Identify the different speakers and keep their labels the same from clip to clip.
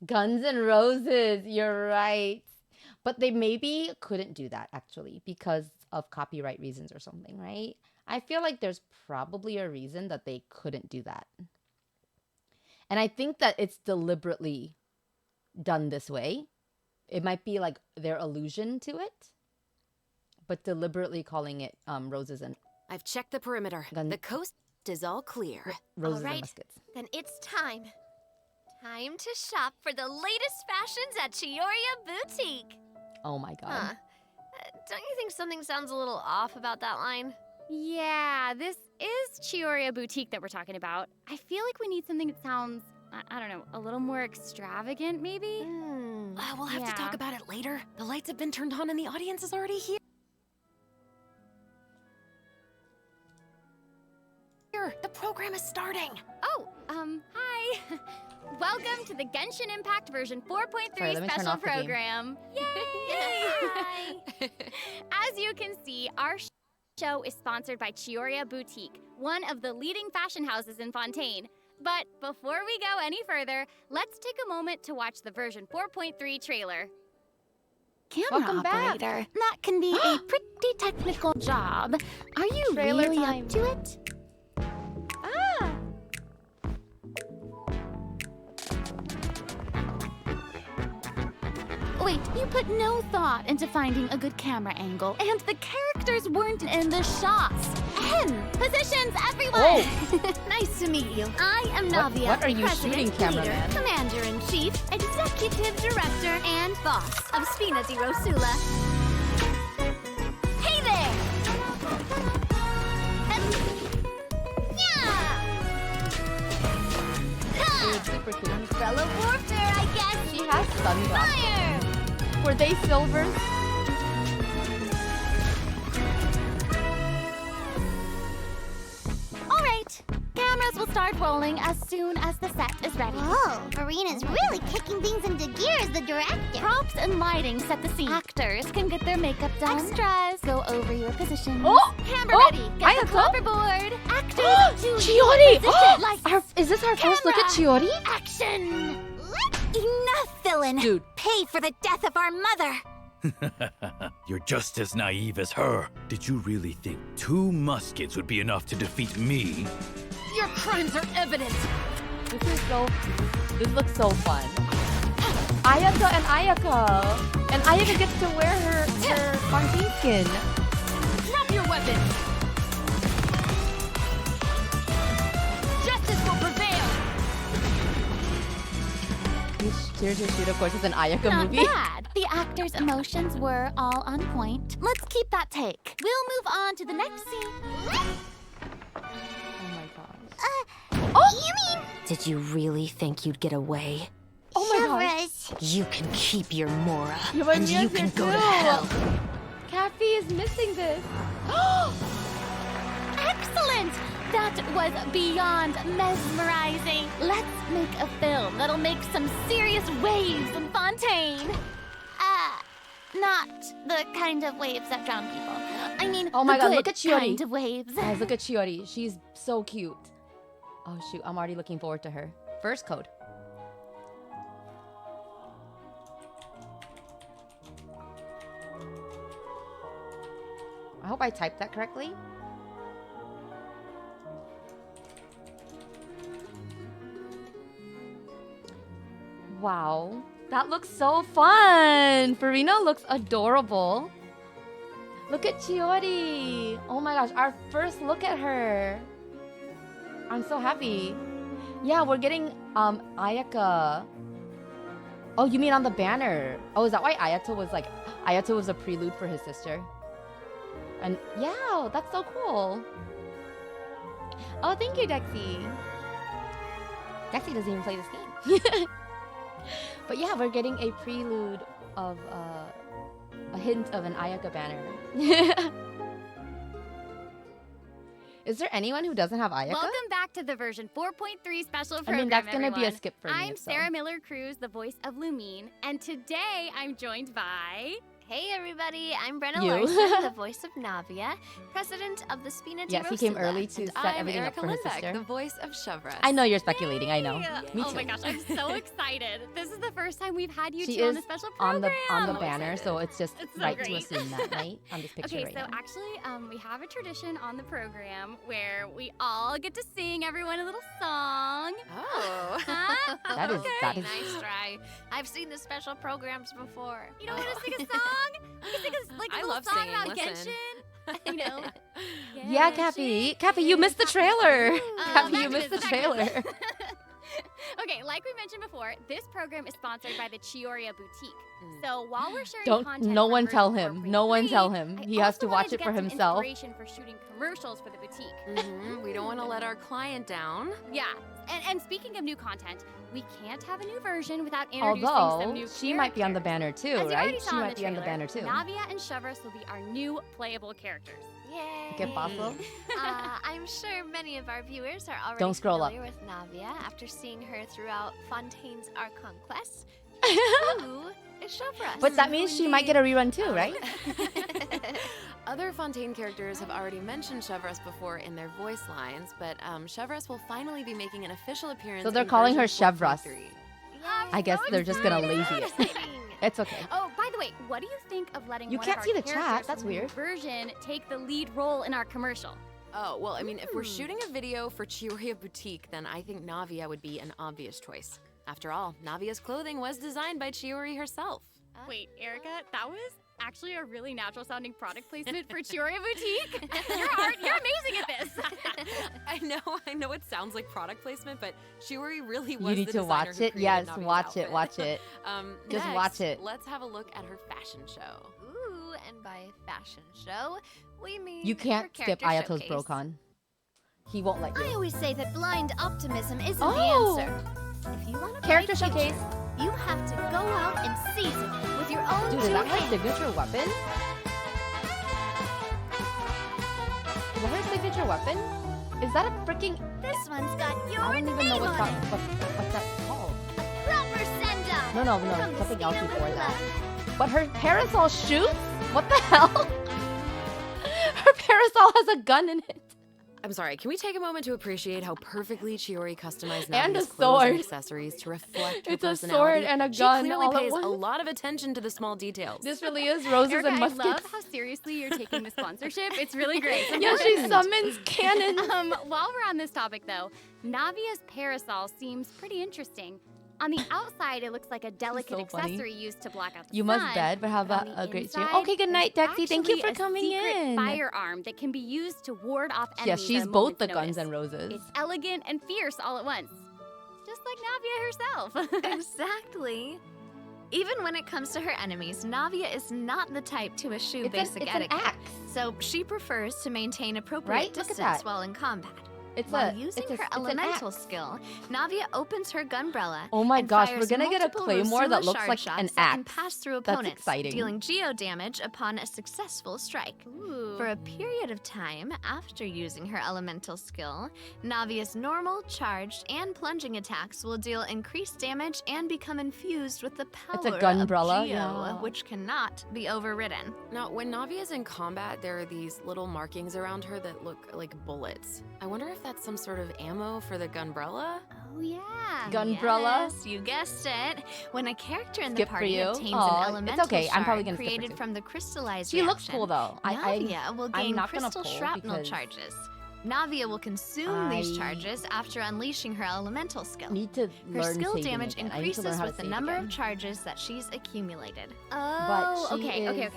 Speaker 1: Guns and Roses, you're right. But they maybe couldn't do that actually because of copyright reasons or something, right? I feel like there's probably a reason that they couldn't do that. And I think that it's deliberately done this way. It might be like their allusion to it, but deliberately calling it roses and
Speaker 2: I've checked the perimeter.
Speaker 1: Gun-
Speaker 2: The coast is all clear.
Speaker 1: roses and
Speaker 3: right.
Speaker 1: muskets.
Speaker 3: Then it's time. Time to shop for the latest fashions at Chioria Boutique.
Speaker 1: Oh my god.
Speaker 3: Huh. Don't you think something sounds a little off about that line?
Speaker 4: Yeah, this is Chioria Boutique that we're talking about. I feel like we need something that sounds, I don't know, a little more extravagant, maybe?
Speaker 2: We'll have to talk about it later. The lights have been turned on and the audience is already here. The program is starting.
Speaker 4: Oh, hi. Welcome to the Genshin Impact version 4.3
Speaker 1: Sorry, let me turn
Speaker 4: special
Speaker 1: off the game.
Speaker 4: program. Yay!
Speaker 3: Hi.
Speaker 4: As you can see, our show is sponsored by Chioria Boutique, one of the leading fashion houses in Fontaine. But before we go any further, let's take a moment to watch the version 4.3 trailer.
Speaker 5: Camera
Speaker 1: Welcome back.
Speaker 5: operator. That can be a pretty technical job. Are you
Speaker 1: Trailer
Speaker 5: really
Speaker 1: time.
Speaker 5: up to it?
Speaker 1: Ah!
Speaker 5: Wait, you put no thought into finding a good camera angle, and the characters weren't in the shots. Positions, everyone!
Speaker 1: Oh.
Speaker 3: Nice to meet you. I am Navia,
Speaker 1: what are you
Speaker 3: President,
Speaker 1: shooting, cameraman?
Speaker 3: Leader, Commander-in-Chief, Executive Director, and Boss of Spina di Rosula. Hey there!
Speaker 1: Dude, super cute.
Speaker 3: Umbrella warfare, I guess.
Speaker 1: She has sunglasses.
Speaker 3: Fire!
Speaker 1: Were they silvers?
Speaker 5: All right, cameras will start rolling as soon as the set is ready.
Speaker 6: Whoa, Marina's really kicking things into gear as the director.
Speaker 5: Props and lighting set the scene. Actors can get their makeup done. Extras, go over your positions.
Speaker 1: Oh!
Speaker 5: Camera
Speaker 1: Oh!
Speaker 5: ready, get the
Speaker 1: Ayato?
Speaker 5: clapper board. Actors, choose
Speaker 1: Chiori!
Speaker 5: your position. Lights,
Speaker 1: Is this our first look at Chiori?
Speaker 5: action!
Speaker 6: Enough, villain!
Speaker 1: Dude.
Speaker 6: Pay for the death of our mother!
Speaker 7: You're just as naive as her. Did you really think 2 muskets would be enough to defeat me?
Speaker 2: Your crimes are evident.
Speaker 1: This looks so fun. Ayaka and Ayaka! And Ayaka gets to wear her Fontaine skin.
Speaker 2: Drop your weapon. Justice will prevail.
Speaker 1: Tears Your Shoot, of course, is an Ayaka
Speaker 5: Not
Speaker 1: movie.
Speaker 5: bad. The actors' emotions were all on point. Let's keep that take. We'll move on to the next scene.
Speaker 1: Oh my gosh.
Speaker 6: You mean
Speaker 2: Did you really think you'd get away?
Speaker 1: Oh my gosh.
Speaker 6: Shavras?
Speaker 2: You can keep your Mora,
Speaker 1: Yeah, but
Speaker 2: and you
Speaker 1: Mia's
Speaker 2: can
Speaker 1: here
Speaker 2: go to
Speaker 1: too.
Speaker 2: hell.
Speaker 1: Cafe is missing this.
Speaker 5: Excellent! That was beyond mesmerizing. Let's make a film that'll make some serious waves in Fontaine. Not the kind of waves that drown people. I mean,
Speaker 1: Oh my
Speaker 5: the
Speaker 1: God,
Speaker 5: good
Speaker 1: look at Chiori.
Speaker 5: kind of waves.
Speaker 1: Guys, look at Chiori. She's so cute. Oh shoot, I'm already looking forward to her. First code. I hope I typed that correctly. Wow, that looks so fun. Farina looks adorable. Look at Chiori. Oh my gosh, our first look at her. I'm so happy. Yeah, we're getting Ayaka. Oh, you mean on the banner? Oh, is that why Ayato was a prelude for his sister? And yeah, that's so cool. Oh, thank you, Dexy. Dexy doesn't even play this game. But yeah, we're getting a prelude of a hint of an Ayaka banner. Is there anyone who doesn't have Ayaka?
Speaker 4: Welcome back to the version 4.3 special
Speaker 1: I
Speaker 4: program,
Speaker 1: mean, that's gonna be a
Speaker 4: everyone.
Speaker 1: skip for me.
Speaker 4: I'm
Speaker 1: so.
Speaker 4: Sarah Miller Cruz, the voice of Lumine, and today I'm joined by...
Speaker 3: Hey everybody, I'm Brenna
Speaker 1: You.
Speaker 3: Larson, the voice of Navia, president of the Spina de
Speaker 1: Yes, he came
Speaker 3: Rosilla.
Speaker 1: early to
Speaker 2: And
Speaker 1: set
Speaker 2: I'm
Speaker 1: everything
Speaker 2: Erica
Speaker 1: up for his
Speaker 2: Lindbeck,
Speaker 1: sister.
Speaker 2: the voice of Chevra.
Speaker 1: I know you're speculating. I know.
Speaker 4: Yay!
Speaker 1: Me
Speaker 4: Oh
Speaker 1: too.
Speaker 4: my gosh, I'm so excited. This is the first time we've had you
Speaker 1: She
Speaker 4: two on
Speaker 1: is
Speaker 4: the special
Speaker 1: on
Speaker 4: program.
Speaker 1: the
Speaker 2: So
Speaker 1: banner,
Speaker 2: excited.
Speaker 1: so it's just
Speaker 4: It's so
Speaker 1: right to
Speaker 4: great.
Speaker 1: assume that, right? On this picture
Speaker 4: Okay,
Speaker 1: right
Speaker 4: so
Speaker 1: now.
Speaker 4: actually, we have a tradition on the program where we all get to sing everyone a little song.
Speaker 2: Oh.
Speaker 4: Huh?
Speaker 1: That is- that is-
Speaker 3: Nice try. I've seen the special programs before.
Speaker 4: You don't want to sing a song? We can sing a
Speaker 2: I
Speaker 4: little
Speaker 2: love
Speaker 4: song
Speaker 2: singing,
Speaker 4: about
Speaker 2: listen.
Speaker 4: Genshin. You know.
Speaker 1: Yeah, Cappy. Cappy, you missed the trailer. Cappy,
Speaker 4: back
Speaker 1: you
Speaker 4: to
Speaker 1: missed the
Speaker 4: this, back to
Speaker 1: trailer.
Speaker 4: this. Okay, like we mentioned before, this program is sponsored by the Chioria Boutique. So while we're sharing
Speaker 1: Don't.
Speaker 4: content
Speaker 1: No
Speaker 4: from
Speaker 1: one
Speaker 4: Virgin
Speaker 1: tell
Speaker 4: for
Speaker 1: him.
Speaker 4: free,
Speaker 1: No one tell him.
Speaker 4: I
Speaker 1: He has
Speaker 4: also
Speaker 1: to
Speaker 4: wanted
Speaker 1: watch it
Speaker 4: get
Speaker 1: for
Speaker 4: some
Speaker 1: himself.
Speaker 4: Inspiration for shooting commercials for the boutique.
Speaker 2: We don't want to let our client down.
Speaker 4: Yeah, and speaking of new content, we can't have a new version without introducing some
Speaker 1: Although
Speaker 4: new
Speaker 1: she might be on the
Speaker 4: characters.
Speaker 1: banner too,
Speaker 4: As you already
Speaker 1: right?
Speaker 4: saw
Speaker 1: She
Speaker 4: in
Speaker 1: might be on the
Speaker 4: trailer,
Speaker 1: banner too.
Speaker 4: Navia and Chevras will be our new playable characters.
Speaker 3: Yay!
Speaker 1: ¿Qué pasó?
Speaker 3: I'm sure many of our viewers are already
Speaker 1: Don't scroll up.
Speaker 3: familiar with Navia after seeing her throughout Fontaine's Archon quest. Who is Chopra?
Speaker 1: But that means she might get a rerun too, right?
Speaker 2: Other Fontaine characters have already mentioned Chevras before in their voice lines, but Chevras will finally be making an official appearance.
Speaker 1: So they're
Speaker 2: in
Speaker 1: calling her
Speaker 2: version
Speaker 1: Chevras.
Speaker 2: 4.3.
Speaker 1: I guess they're just gonna lazy it.
Speaker 3: Exciting.
Speaker 1: It's okay.
Speaker 4: Oh, by the way, what do you think of letting
Speaker 1: You
Speaker 4: one
Speaker 1: can't
Speaker 4: of
Speaker 1: see
Speaker 4: our
Speaker 1: the chat,
Speaker 4: characters
Speaker 1: that's
Speaker 4: from the new
Speaker 1: weird.
Speaker 4: version take the lead role in our commercial?
Speaker 2: Oh, well, I mean, if we're shooting a video for Chioria Boutique, then I think Navia would be an obvious choice. After all, Navia's clothing was designed by Chiori herself.
Speaker 4: Wait, Erica, that was actually a really natural sounding product placement for Chioria Boutique. You're amazing at this.
Speaker 2: I know it sounds like product placement, but Chiori really was
Speaker 1: You need
Speaker 2: the
Speaker 1: to
Speaker 2: designer
Speaker 1: watch
Speaker 2: who
Speaker 1: it.
Speaker 2: created
Speaker 1: Yes,
Speaker 2: Navia's
Speaker 1: watch
Speaker 2: outfit.
Speaker 1: it. Watch it. Just
Speaker 2: Next,
Speaker 1: watch it.
Speaker 2: Let's have a look at her fashion show.
Speaker 3: Ooh, and by fashion show, we mean
Speaker 1: You can't
Speaker 3: her
Speaker 1: skip
Speaker 3: character
Speaker 1: Ayato's
Speaker 3: showcase.
Speaker 1: Brocon. He won't let
Speaker 6: I
Speaker 1: you.
Speaker 6: always say that blind optimism isn't
Speaker 1: Oh.
Speaker 6: the answer. If you want to
Speaker 1: Character showcase.
Speaker 6: you have to go out and seize it with your own
Speaker 1: Dude,
Speaker 6: two
Speaker 1: is that her
Speaker 6: hands.
Speaker 1: signature weapon? Is that her signature weapon? Is that a freaking...
Speaker 6: This one's got your
Speaker 1: I don't
Speaker 6: name
Speaker 1: even know what's
Speaker 6: on
Speaker 1: that,
Speaker 6: it.
Speaker 1: what's that called.
Speaker 6: Proper send-up.
Speaker 1: No,
Speaker 6: From the
Speaker 1: something else
Speaker 6: Spina
Speaker 1: before that.
Speaker 6: Rosilla.
Speaker 1: But her parasol shoots? What the hell? Her parasol has a gun in it.
Speaker 2: I'm sorry, can we take a moment to appreciate how perfectly Chiori customized
Speaker 1: And a
Speaker 2: Navia's clothes
Speaker 1: sword.
Speaker 2: and accessories to reflect her
Speaker 1: It's a
Speaker 2: personality?
Speaker 1: sword and a gun
Speaker 2: She clearly
Speaker 1: all at
Speaker 2: pays a
Speaker 1: once.
Speaker 2: lot of attention to the small details.
Speaker 1: This really is roses
Speaker 4: Erica,
Speaker 1: and
Speaker 4: I
Speaker 1: muskets.
Speaker 4: love how seriously you're taking the sponsorship. It's really great.
Speaker 1: Yeah, she summons cannons.
Speaker 4: While we're on this topic, though, Navia's parasol seems pretty interesting. On the outside, it looks like a delicate
Speaker 1: so funny.
Speaker 4: accessory used to block out the
Speaker 1: You
Speaker 4: sun.
Speaker 1: must bed, but have
Speaker 4: on
Speaker 1: a
Speaker 4: the
Speaker 1: great stream.
Speaker 4: inside,
Speaker 1: Okay, good night,
Speaker 4: there's
Speaker 1: Dexy. Thank you for
Speaker 4: actually a
Speaker 1: coming
Speaker 4: secret
Speaker 1: in.
Speaker 4: firearm that can be used to ward off enemies.
Speaker 1: Yeah,
Speaker 4: at
Speaker 1: she's
Speaker 4: a
Speaker 1: both the
Speaker 4: moment's
Speaker 1: Guns N'
Speaker 4: notice.
Speaker 1: Roses.
Speaker 4: It's elegant and fierce all at once, just like Navia herself.
Speaker 3: Exactly. Even when it comes to her enemies, Navia is not the type to eschew
Speaker 1: It's
Speaker 3: basic
Speaker 1: an
Speaker 3: etiquette.
Speaker 1: axe.
Speaker 3: So she prefers to maintain appropriate
Speaker 1: Right? Look at
Speaker 3: distance
Speaker 1: that.
Speaker 3: while in combat.
Speaker 1: It's
Speaker 3: While
Speaker 1: a
Speaker 3: using
Speaker 1: it's a,
Speaker 3: her
Speaker 1: it's an
Speaker 3: elemental
Speaker 1: axe.
Speaker 3: skill, Navia opens her gunbrella.
Speaker 1: Oh my
Speaker 3: and
Speaker 1: gosh,
Speaker 3: fires
Speaker 1: we're gonna get a
Speaker 3: multiple
Speaker 1: claymore that
Speaker 3: Rosilla
Speaker 1: looks
Speaker 3: shard
Speaker 1: like
Speaker 3: shots
Speaker 1: an
Speaker 3: that can
Speaker 1: axe.
Speaker 3: pass through
Speaker 1: That's
Speaker 3: opponents,
Speaker 1: exciting.
Speaker 3: dealing geo damage upon a successful strike.
Speaker 4: Ooh.
Speaker 3: For a period of time after using her elemental skill, Navia's normal, charged, and plunging attacks will deal increased damage and become infused with the power
Speaker 1: It's a gunbrella,
Speaker 3: of Geo,
Speaker 1: yeah.
Speaker 3: which cannot be overridden.
Speaker 2: Now, when Navia's in combat, there are these little markings around her that look like bullets. I wonder if that's some sort of ammo for the gunbrella?
Speaker 4: Oh yeah.
Speaker 1: Gunbrella.
Speaker 3: Yes, you guessed it. When a character in
Speaker 1: Skip
Speaker 3: the
Speaker 1: for
Speaker 3: party
Speaker 1: you.
Speaker 3: obtains
Speaker 1: Aw,
Speaker 3: an
Speaker 1: it's
Speaker 3: elemental
Speaker 1: okay. I'm probably
Speaker 3: shard
Speaker 1: gonna skip her
Speaker 3: created
Speaker 1: too.
Speaker 3: from the crystallized
Speaker 1: She looks
Speaker 3: reaction,
Speaker 1: cool though.
Speaker 3: Navia will
Speaker 1: I'm
Speaker 3: gain
Speaker 1: not gonna
Speaker 3: crystal
Speaker 1: pull
Speaker 3: shrapnel
Speaker 1: because
Speaker 3: charges. Navia will consume these
Speaker 1: I
Speaker 3: charges after unleashing her elemental skill.
Speaker 1: need to
Speaker 3: Her
Speaker 1: learn
Speaker 3: skill
Speaker 1: saving
Speaker 3: damage
Speaker 1: again. I need to learn
Speaker 3: increases
Speaker 1: how to
Speaker 3: with the
Speaker 1: save
Speaker 3: number
Speaker 1: again.
Speaker 3: of charges that she's accumulated.
Speaker 4: Oh,
Speaker 1: she
Speaker 4: okay.
Speaker 1: is-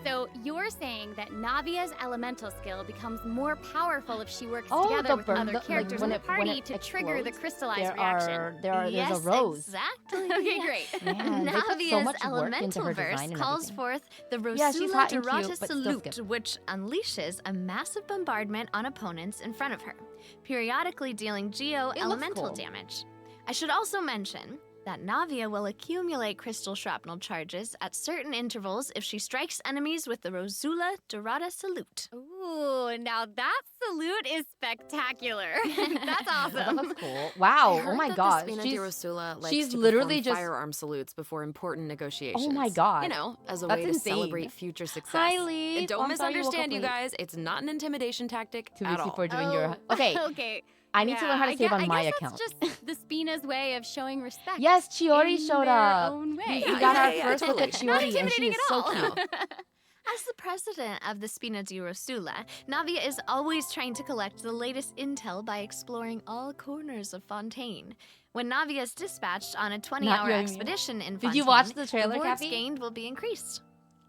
Speaker 4: So you're saying that Navia's elemental skill becomes more powerful if she works
Speaker 1: Oh,
Speaker 4: together
Speaker 1: the
Speaker 4: with
Speaker 1: burn-
Speaker 4: other
Speaker 1: like,
Speaker 4: characters
Speaker 1: when
Speaker 4: in the
Speaker 1: it- when
Speaker 4: party
Speaker 1: it
Speaker 4: to trigger the
Speaker 1: explodes,
Speaker 4: crystallized reaction.
Speaker 1: there's
Speaker 3: yes,
Speaker 1: a rose.
Speaker 3: Exactly.
Speaker 4: Okay, great.
Speaker 1: Man, they put so
Speaker 3: Navia's
Speaker 1: much work into
Speaker 3: elemental
Speaker 1: her
Speaker 3: verse
Speaker 1: design and
Speaker 3: calls
Speaker 1: everything.
Speaker 3: forth the
Speaker 1: Yeah, she's
Speaker 3: Rosula
Speaker 1: hot and
Speaker 3: Dorata
Speaker 1: cute, but still
Speaker 3: Salute,
Speaker 1: skip.
Speaker 3: which unleashes a massive bombardment on opponents in front of her, periodically dealing geo
Speaker 1: looks
Speaker 3: elemental
Speaker 1: cool.
Speaker 3: damage. I should also mention that Navia will accumulate crystal shrapnel charges at certain intervals if she strikes enemies with the Rosula Dorada salute.
Speaker 4: Ooh, now that salute is spectacular. That's
Speaker 1: That
Speaker 4: awesome.
Speaker 1: looks cool. Wow.
Speaker 2: I heard
Speaker 1: Oh my
Speaker 2: that
Speaker 1: gosh.
Speaker 2: The Spina di Rosula likes
Speaker 1: she's
Speaker 2: to
Speaker 1: literally
Speaker 2: perform
Speaker 1: just.
Speaker 2: firearm salutes before important negotiations.
Speaker 1: Oh my God.
Speaker 2: You know, as a
Speaker 1: That's
Speaker 2: way to
Speaker 1: insane.
Speaker 2: celebrate future success.
Speaker 1: Hi, Lee.
Speaker 2: And don't
Speaker 1: I'm sorry you woke up
Speaker 2: misunderstand, you
Speaker 1: late.
Speaker 2: guys. It's not an intimidation tactic
Speaker 1: Too
Speaker 2: at
Speaker 1: busy
Speaker 2: all.
Speaker 1: for doing your. Okay.
Speaker 4: Okay.
Speaker 1: I need to learn how to save on my
Speaker 4: I guess
Speaker 1: account.
Speaker 4: that's just the Spina's way of showing respect.
Speaker 1: Yes, Chiori
Speaker 4: in
Speaker 1: showed
Speaker 4: their
Speaker 1: up.
Speaker 4: own way.
Speaker 1: We got our
Speaker 2: Yeah,
Speaker 1: first look at
Speaker 2: totally.
Speaker 1: Chiori, and she is so
Speaker 2: all.
Speaker 1: cute.
Speaker 3: As the president of the Spina di Rosula, Navia is always trying to collect the latest intel by exploring all corners of Fontaine. When Navia is dispatched on a 20-hour
Speaker 1: Young.
Speaker 3: expedition in Fontaine,
Speaker 1: Did you watch the trailer,
Speaker 3: rewards
Speaker 1: Kathy?
Speaker 3: gained will be increased.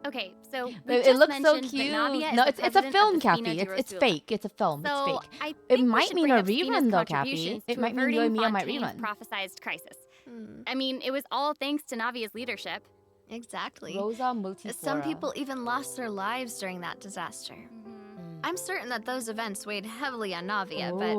Speaker 4: Okay, so we
Speaker 1: It
Speaker 4: just
Speaker 1: looks so
Speaker 4: mentioned that
Speaker 1: cute.
Speaker 4: Navia is
Speaker 1: No,
Speaker 4: the
Speaker 1: it's a
Speaker 4: president of
Speaker 1: film,
Speaker 4: the Spina
Speaker 1: Kathy.
Speaker 4: di
Speaker 1: It's
Speaker 4: Rosula.
Speaker 1: fake. It's a film.
Speaker 4: So
Speaker 1: It's fake.
Speaker 4: I
Speaker 1: It
Speaker 4: think we
Speaker 1: might
Speaker 4: should
Speaker 1: mean
Speaker 4: bring
Speaker 1: a
Speaker 4: up Spina's
Speaker 1: rerun, though, Kathy.
Speaker 4: contributions
Speaker 1: It
Speaker 4: to
Speaker 1: might mean
Speaker 4: averting
Speaker 1: you and me on my
Speaker 4: Fontaine's
Speaker 1: rerun.
Speaker 4: prophesized crisis. I mean, it was all thanks to Navia's leadership.
Speaker 3: Exactly.
Speaker 1: Rosa multiflora.
Speaker 3: Some people even lost their lives during that disaster. I'm certain that those events weighed heavily on Navia, but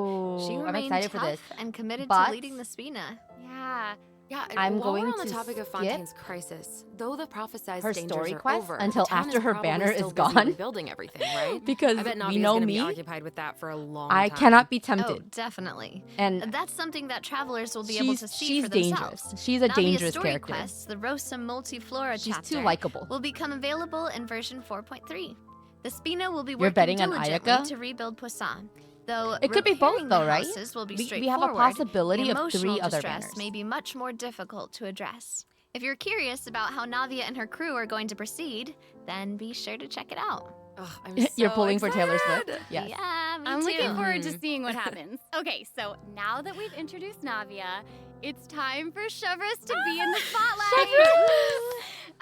Speaker 3: she
Speaker 1: Ooh, I'm
Speaker 3: remained
Speaker 1: excited
Speaker 3: tough
Speaker 1: for this.
Speaker 3: and committed
Speaker 1: But-
Speaker 3: to leading the Spina.
Speaker 4: Yeah.
Speaker 2: Yeah,
Speaker 1: I'm
Speaker 2: while
Speaker 1: going
Speaker 2: we're on the
Speaker 1: to
Speaker 2: topic of
Speaker 1: skip
Speaker 2: Fontaine's crisis, though the prophesized
Speaker 1: her
Speaker 2: dangers
Speaker 1: story
Speaker 2: are
Speaker 1: quest
Speaker 2: over,
Speaker 1: until
Speaker 2: the town
Speaker 1: after
Speaker 2: is
Speaker 1: her
Speaker 2: probably
Speaker 1: banner
Speaker 2: still
Speaker 1: is
Speaker 2: busy
Speaker 1: gone.
Speaker 2: rebuilding everything, right?
Speaker 1: Because
Speaker 2: I bet
Speaker 1: we
Speaker 2: Navia's
Speaker 1: know
Speaker 2: gonna be
Speaker 1: me.
Speaker 2: occupied with that for a long
Speaker 1: I
Speaker 2: time.
Speaker 1: cannot be
Speaker 3: Oh,
Speaker 1: tempted.
Speaker 3: definitely.
Speaker 1: And
Speaker 3: That's something that travelers will be able to see
Speaker 1: she's
Speaker 3: for
Speaker 1: dangerous.
Speaker 3: themselves.
Speaker 1: She's a
Speaker 3: Navia's
Speaker 1: dangerous
Speaker 3: story
Speaker 1: character.
Speaker 3: quest, the Rosa Multiflora
Speaker 1: She's
Speaker 3: chapter,
Speaker 1: too likable.
Speaker 3: will become available in version 4.3. The Spina will be
Speaker 1: You're
Speaker 3: working
Speaker 1: betting on
Speaker 3: diligently
Speaker 1: Ayaka?
Speaker 3: to rebuild Poisson. Though
Speaker 1: It could be both,
Speaker 3: repairing
Speaker 1: though,
Speaker 3: the
Speaker 1: right?
Speaker 3: houses will be
Speaker 1: We have a
Speaker 3: straightforward,
Speaker 1: possibility
Speaker 3: the
Speaker 1: of
Speaker 3: emotional
Speaker 1: 3 other
Speaker 3: distress
Speaker 1: banners.
Speaker 3: may be much more difficult to address. If you're curious about how Navia and her crew are going to proceed, then be sure to check it out.
Speaker 2: Ugh, I'm
Speaker 1: You're
Speaker 2: so
Speaker 1: pulling for Taylor
Speaker 2: excited.
Speaker 1: Swift? Yes.
Speaker 3: Yeah, me
Speaker 4: I'm
Speaker 3: too.
Speaker 4: looking forward to seeing what happens. Okay, so now that we've introduced Navia, it's time for Chevreuse to be in the spotlight.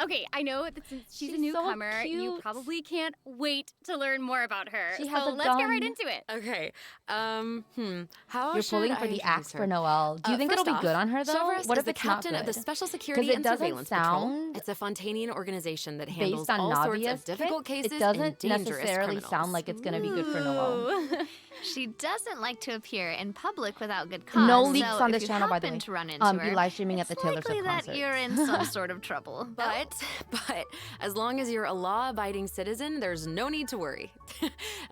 Speaker 4: Okay, I know that since she's a
Speaker 1: She's so
Speaker 4: newcomer, you
Speaker 1: cute.
Speaker 4: probably can't wait to learn more about her.
Speaker 1: She has
Speaker 4: so
Speaker 1: a
Speaker 4: let's get right
Speaker 1: gun.
Speaker 4: into it.
Speaker 2: Okay. How
Speaker 1: You're
Speaker 2: should
Speaker 1: pulling
Speaker 2: I
Speaker 1: for the
Speaker 2: introduce
Speaker 1: axe
Speaker 2: her?
Speaker 1: for Noelle. Do you think it'll
Speaker 2: First
Speaker 1: be good
Speaker 2: off,
Speaker 1: on her, though?
Speaker 2: Chevreuse
Speaker 1: What
Speaker 2: is
Speaker 1: if
Speaker 2: the
Speaker 1: it's not
Speaker 2: captain of the
Speaker 1: good?
Speaker 2: Special Security
Speaker 1: it
Speaker 2: and
Speaker 1: doesn't
Speaker 2: Surveillance Patrol.
Speaker 1: sound
Speaker 2: It's a Fontainian organization that handles
Speaker 1: Based on
Speaker 2: all sorts
Speaker 1: Navia's
Speaker 2: of difficult
Speaker 1: pick,
Speaker 2: cases
Speaker 1: it doesn't
Speaker 2: and dangerous
Speaker 1: necessarily
Speaker 2: criminals.
Speaker 1: sound like it's going to be good for Noelle.
Speaker 3: She doesn't like to appear in public without good cause.
Speaker 1: No leaks
Speaker 3: so
Speaker 1: on
Speaker 3: if
Speaker 1: this
Speaker 3: you
Speaker 1: channel, by the
Speaker 3: happen
Speaker 1: way.
Speaker 3: to run into
Speaker 1: Be
Speaker 3: her,
Speaker 1: live streaming at the
Speaker 3: it's
Speaker 1: Taylor
Speaker 3: likely
Speaker 1: Swift
Speaker 3: that
Speaker 1: concert.
Speaker 3: you're in some sort of trouble.
Speaker 2: But as long as you're a law-abiding citizen, there's no need to worry.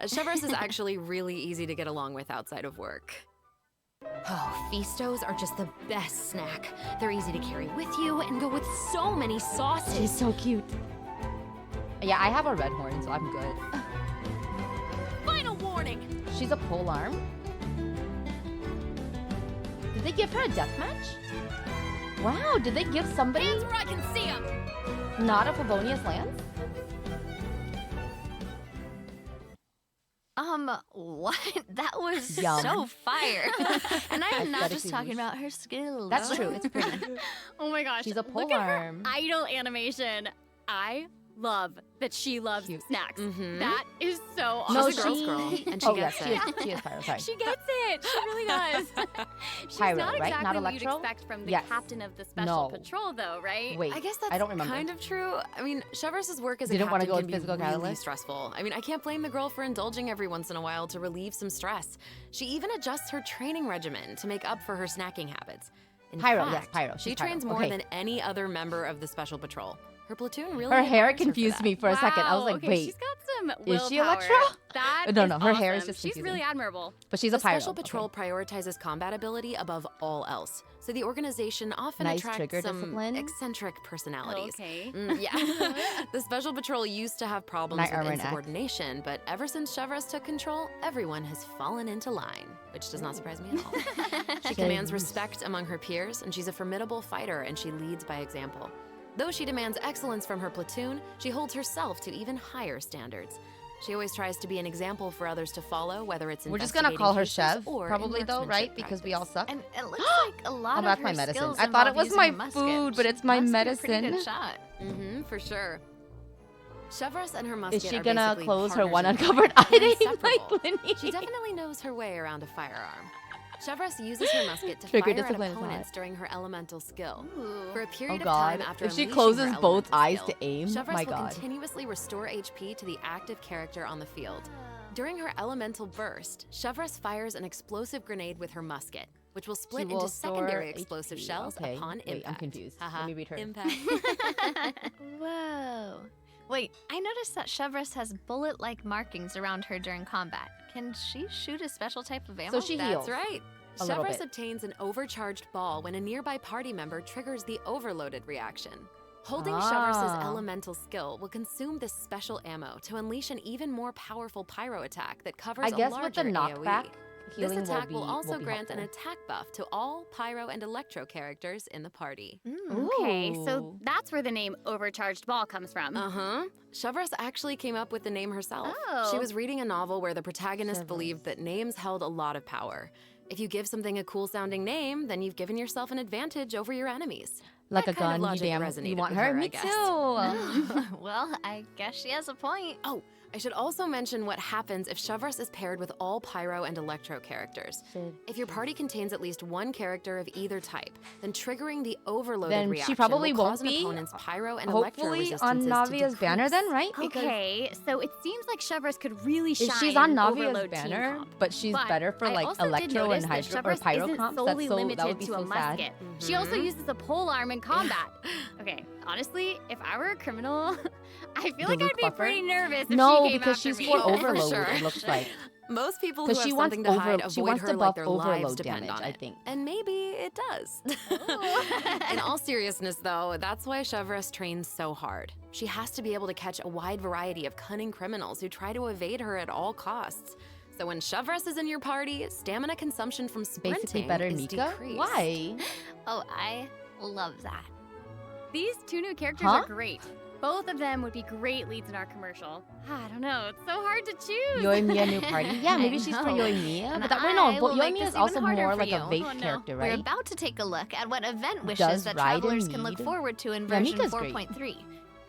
Speaker 2: Chevreuse is actually really easy to get along with outside of work.
Speaker 8: Oh, Feastos are just the best snack. They're easy to carry with you and go with so many sauces.
Speaker 1: She's so cute. Yeah, I have a red horn, so I'm good.
Speaker 8: Final warning!
Speaker 1: She's a pole arm. Did they give her a death match? Wow, did they give somebody
Speaker 8: Hands where I can see them!
Speaker 1: not a Favonius Lance?
Speaker 3: What? That was
Speaker 1: Yum.
Speaker 3: so fire. And I'm not just
Speaker 1: Aesthetically
Speaker 3: talking
Speaker 1: rouge.
Speaker 3: about her skills.
Speaker 1: That's true, it's pretty.
Speaker 4: Oh my gosh.
Speaker 1: She's a
Speaker 4: Look at her
Speaker 1: polearm.
Speaker 4: idol animation. I love that she loves
Speaker 1: Cute.
Speaker 4: snacks.
Speaker 2: Mhm.
Speaker 4: That is so
Speaker 2: She's
Speaker 4: awesome.
Speaker 2: a girl's girl, and she
Speaker 1: oh,
Speaker 2: gets
Speaker 1: yeah,
Speaker 2: it.
Speaker 1: she is Pyro, sorry.
Speaker 4: She gets it. She really does. She's
Speaker 1: Pyro,
Speaker 4: not
Speaker 1: right?
Speaker 4: exactly
Speaker 1: Not
Speaker 4: what you'd
Speaker 1: Electro?
Speaker 4: expect from the
Speaker 1: Yes.
Speaker 4: captain of the special
Speaker 1: No.
Speaker 4: patrol, though, right?
Speaker 1: Wait,
Speaker 2: I guess that's
Speaker 1: I don't remember.
Speaker 2: kind of true. I mean, Chevreuse's work as a
Speaker 1: Didn't wanna
Speaker 2: captain
Speaker 1: go
Speaker 2: can
Speaker 1: with
Speaker 2: be
Speaker 1: physical
Speaker 2: really
Speaker 1: catalyst?
Speaker 2: stressful. I mean, I can't blame the girl for indulging every once in a while to relieve some stress. She even adjusts her training regimen to make up for her snacking habits. In
Speaker 1: Pyro,
Speaker 2: fact,
Speaker 1: yes, Pyro.
Speaker 2: She
Speaker 1: She's Pyro.
Speaker 2: trains more
Speaker 1: Okay.
Speaker 2: than any other member of the special patrol. Her platoon really
Speaker 1: Her hair
Speaker 2: admires her for
Speaker 1: confused
Speaker 2: that.
Speaker 1: me for a second. I was
Speaker 4: Wow,
Speaker 1: like,
Speaker 4: okay,
Speaker 1: wait.
Speaker 4: she's got some
Speaker 1: Is
Speaker 4: willpower.
Speaker 1: she Electro?
Speaker 4: That
Speaker 1: No,
Speaker 4: is
Speaker 1: no, her hair is
Speaker 4: awesome.
Speaker 1: just
Speaker 4: She's
Speaker 1: confusing.
Speaker 4: really admirable.
Speaker 1: But she's
Speaker 2: The
Speaker 1: a Pyro.
Speaker 2: Special Patrol prioritizes combat ability above all else, so the organization often
Speaker 1: Nice
Speaker 2: attracts
Speaker 1: trigger
Speaker 2: some
Speaker 1: discipline.
Speaker 2: eccentric personalities.
Speaker 4: Okay.
Speaker 2: Yeah. The Special Patrol used to have problems
Speaker 1: Knight
Speaker 2: with
Speaker 1: armor and axe.
Speaker 2: insubordination, but ever since Chevreuse took control, everyone has fallen into line, which does not surprise me at all. She commands respect among her peers, and she's a formidable fighter, and she leads by example. Though she demands excellence from her platoon, she holds herself to even higher standards. She always tries to be an example for others to follow, whether it's
Speaker 1: We're just gonna call her
Speaker 2: investigating cases
Speaker 1: Chev,
Speaker 2: or in
Speaker 1: probably though, right?
Speaker 2: marksmanship
Speaker 1: Because we
Speaker 2: practice.
Speaker 1: all suck.
Speaker 3: And it looks like a lot
Speaker 1: Oh,
Speaker 3: of
Speaker 1: that's
Speaker 3: her
Speaker 1: my medicine.
Speaker 3: skills
Speaker 1: I thought it
Speaker 3: involve
Speaker 1: was
Speaker 3: using
Speaker 1: my
Speaker 3: a musket.
Speaker 1: food, but
Speaker 3: She
Speaker 1: it's my
Speaker 3: must be a pretty
Speaker 1: medicine.
Speaker 3: good shot.
Speaker 2: For sure. Chevreuse and her musket
Speaker 1: Is she
Speaker 2: are
Speaker 1: gonna
Speaker 2: basically
Speaker 1: close her
Speaker 2: partners
Speaker 1: one
Speaker 2: in crime.
Speaker 1: uncovered
Speaker 2: They're
Speaker 1: eye
Speaker 2: inseparable.
Speaker 1: like Linny?
Speaker 2: She definitely knows her way around a firearm. Chevreuse uses her musket to
Speaker 1: Trigger
Speaker 2: fire at
Speaker 1: discipline is
Speaker 2: opponents
Speaker 1: hot.
Speaker 2: during her elemental skill.
Speaker 4: Ooh.
Speaker 2: For a period
Speaker 1: Oh
Speaker 2: of
Speaker 1: god.
Speaker 2: time after
Speaker 1: If she
Speaker 2: unleashing
Speaker 1: closes
Speaker 2: her
Speaker 1: both
Speaker 2: elemental
Speaker 1: eyes
Speaker 2: skill,
Speaker 1: to aim,
Speaker 2: Chevreuse
Speaker 1: my
Speaker 2: will
Speaker 1: god.
Speaker 2: continuously restore HP to the active character on the field. During her elemental burst, Chevreuse fires an explosive grenade with her musket. which will split
Speaker 1: She will
Speaker 2: into secondary
Speaker 1: store
Speaker 2: explosive
Speaker 1: HP.
Speaker 2: shells
Speaker 1: Okay,
Speaker 2: upon
Speaker 1: wait,
Speaker 2: impact.
Speaker 1: I'm confused.
Speaker 2: Haha,
Speaker 1: Let me read her.
Speaker 2: Impact.
Speaker 3: Whoa. Wait, I noticed that Chevreuse has bullet-like markings around her during combat. Can she shoot a special type of ammo?
Speaker 1: So she heals.
Speaker 2: That's right.
Speaker 1: A little
Speaker 2: Chevreuse
Speaker 1: bit.
Speaker 2: obtains an overcharged ball when a nearby party member triggers the overloaded reaction. Holding Chevreuse's elemental skill will consume this special ammo to unleash an even more powerful pyro attack that covers
Speaker 1: I guess
Speaker 2: a
Speaker 1: with
Speaker 2: larger
Speaker 1: the knockback,
Speaker 2: AoE.
Speaker 1: healing
Speaker 2: This attack will
Speaker 1: be
Speaker 2: also grant an
Speaker 1: helpful.
Speaker 2: attack buff to all pyro and electro characters in the party.
Speaker 4: Okay,
Speaker 1: Ooh.
Speaker 4: so that's where the name Overcharged Ball comes from.
Speaker 2: Uh-huh. Chevreuse actually came up with the name herself.
Speaker 4: Oh.
Speaker 2: She was reading a novel where the protagonist
Speaker 1: Chevreuse.
Speaker 2: believed that names held a lot of power. If you give something a cool-sounding name, then you've given yourself an advantage over your enemies.
Speaker 1: Like
Speaker 2: That
Speaker 1: a
Speaker 2: kind of
Speaker 1: gun, you
Speaker 2: logic
Speaker 1: damn.
Speaker 2: resonated
Speaker 1: You want
Speaker 2: with
Speaker 1: her?
Speaker 2: her, I
Speaker 1: Me
Speaker 2: guess.
Speaker 1: too.
Speaker 3: Well, I guess she has a point.
Speaker 2: Oh, I should also mention what happens if Chevreuse is paired with all pyro and electro characters. If your party contains at least one character of either type, then triggering the overloaded
Speaker 1: Then she
Speaker 2: reaction
Speaker 1: probably
Speaker 2: will
Speaker 1: won't
Speaker 2: cause an
Speaker 1: be,
Speaker 2: opponent's pyro and electro
Speaker 1: Hopefully on
Speaker 2: resistances to
Speaker 1: Navia's banner then,
Speaker 2: decrease.
Speaker 1: right? Because
Speaker 4: Okay, so it seems like Chevreuse could really shine
Speaker 1: she's on
Speaker 4: in
Speaker 1: Navia's
Speaker 4: Overload team
Speaker 1: banner,
Speaker 4: comp.
Speaker 1: but she's
Speaker 4: But
Speaker 1: better for
Speaker 4: I
Speaker 1: like
Speaker 4: also did
Speaker 1: electro
Speaker 4: notice
Speaker 1: and
Speaker 4: that
Speaker 1: hydro or
Speaker 4: Chevreuse
Speaker 1: pyro
Speaker 4: isn't
Speaker 1: comps.
Speaker 4: solely
Speaker 1: That
Speaker 4: limited
Speaker 1: would be
Speaker 4: to
Speaker 1: so
Speaker 4: a
Speaker 1: sad.
Speaker 4: musket. She also uses a pole arm in combat. Okay, honestly, if I were a criminal, I feel like
Speaker 1: Luke
Speaker 4: I'd be
Speaker 1: buffer?
Speaker 4: pretty nervous if
Speaker 1: No,
Speaker 4: she came
Speaker 1: because
Speaker 4: after
Speaker 1: she's
Speaker 4: me.
Speaker 1: for
Speaker 2: Oh, for
Speaker 1: overload.
Speaker 2: sure.
Speaker 1: It looks like
Speaker 2: Most people who have
Speaker 1: because she wants
Speaker 2: something to hide
Speaker 1: she
Speaker 2: avoid
Speaker 1: wants
Speaker 2: her
Speaker 1: to
Speaker 2: like
Speaker 1: buff
Speaker 2: their lives
Speaker 1: overload
Speaker 2: depend
Speaker 1: damage.
Speaker 2: on
Speaker 1: I
Speaker 2: it.
Speaker 1: think.
Speaker 2: And maybe it does. In all seriousness, though, that's why Chevreuse trains so hard. She has to be able to catch a wide variety of cunning criminals who try to evade her at all costs. So when Chevreuse is in your party, stamina consumption from sprinting
Speaker 1: Basically better
Speaker 2: is
Speaker 1: Nika.
Speaker 2: decreased.
Speaker 1: Why?
Speaker 3: Oh, I love that.
Speaker 4: These two new characters
Speaker 1: Huh?
Speaker 4: are great. Both of them would be great leads in our commercial. I don't know, it's so hard to choose.
Speaker 1: Yoimiya new party? Yeah, maybe
Speaker 3: I
Speaker 1: she's for
Speaker 3: know.
Speaker 1: Yoimiya.
Speaker 3: And
Speaker 1: But that way,
Speaker 3: I
Speaker 1: no, but
Speaker 3: will make
Speaker 1: Yoimiya
Speaker 3: this
Speaker 1: is also
Speaker 3: even harder
Speaker 1: more
Speaker 3: for
Speaker 1: like a
Speaker 3: you.
Speaker 1: vape
Speaker 4: Oh, no.
Speaker 1: character,
Speaker 3: We're
Speaker 1: right?
Speaker 3: about to take a look at what event wishes
Speaker 1: Does
Speaker 3: that
Speaker 1: Raiden
Speaker 3: travelers can look
Speaker 1: need-
Speaker 3: forward to in
Speaker 1: Yeah,
Speaker 3: version
Speaker 1: Mika's great.
Speaker 3: 4.3.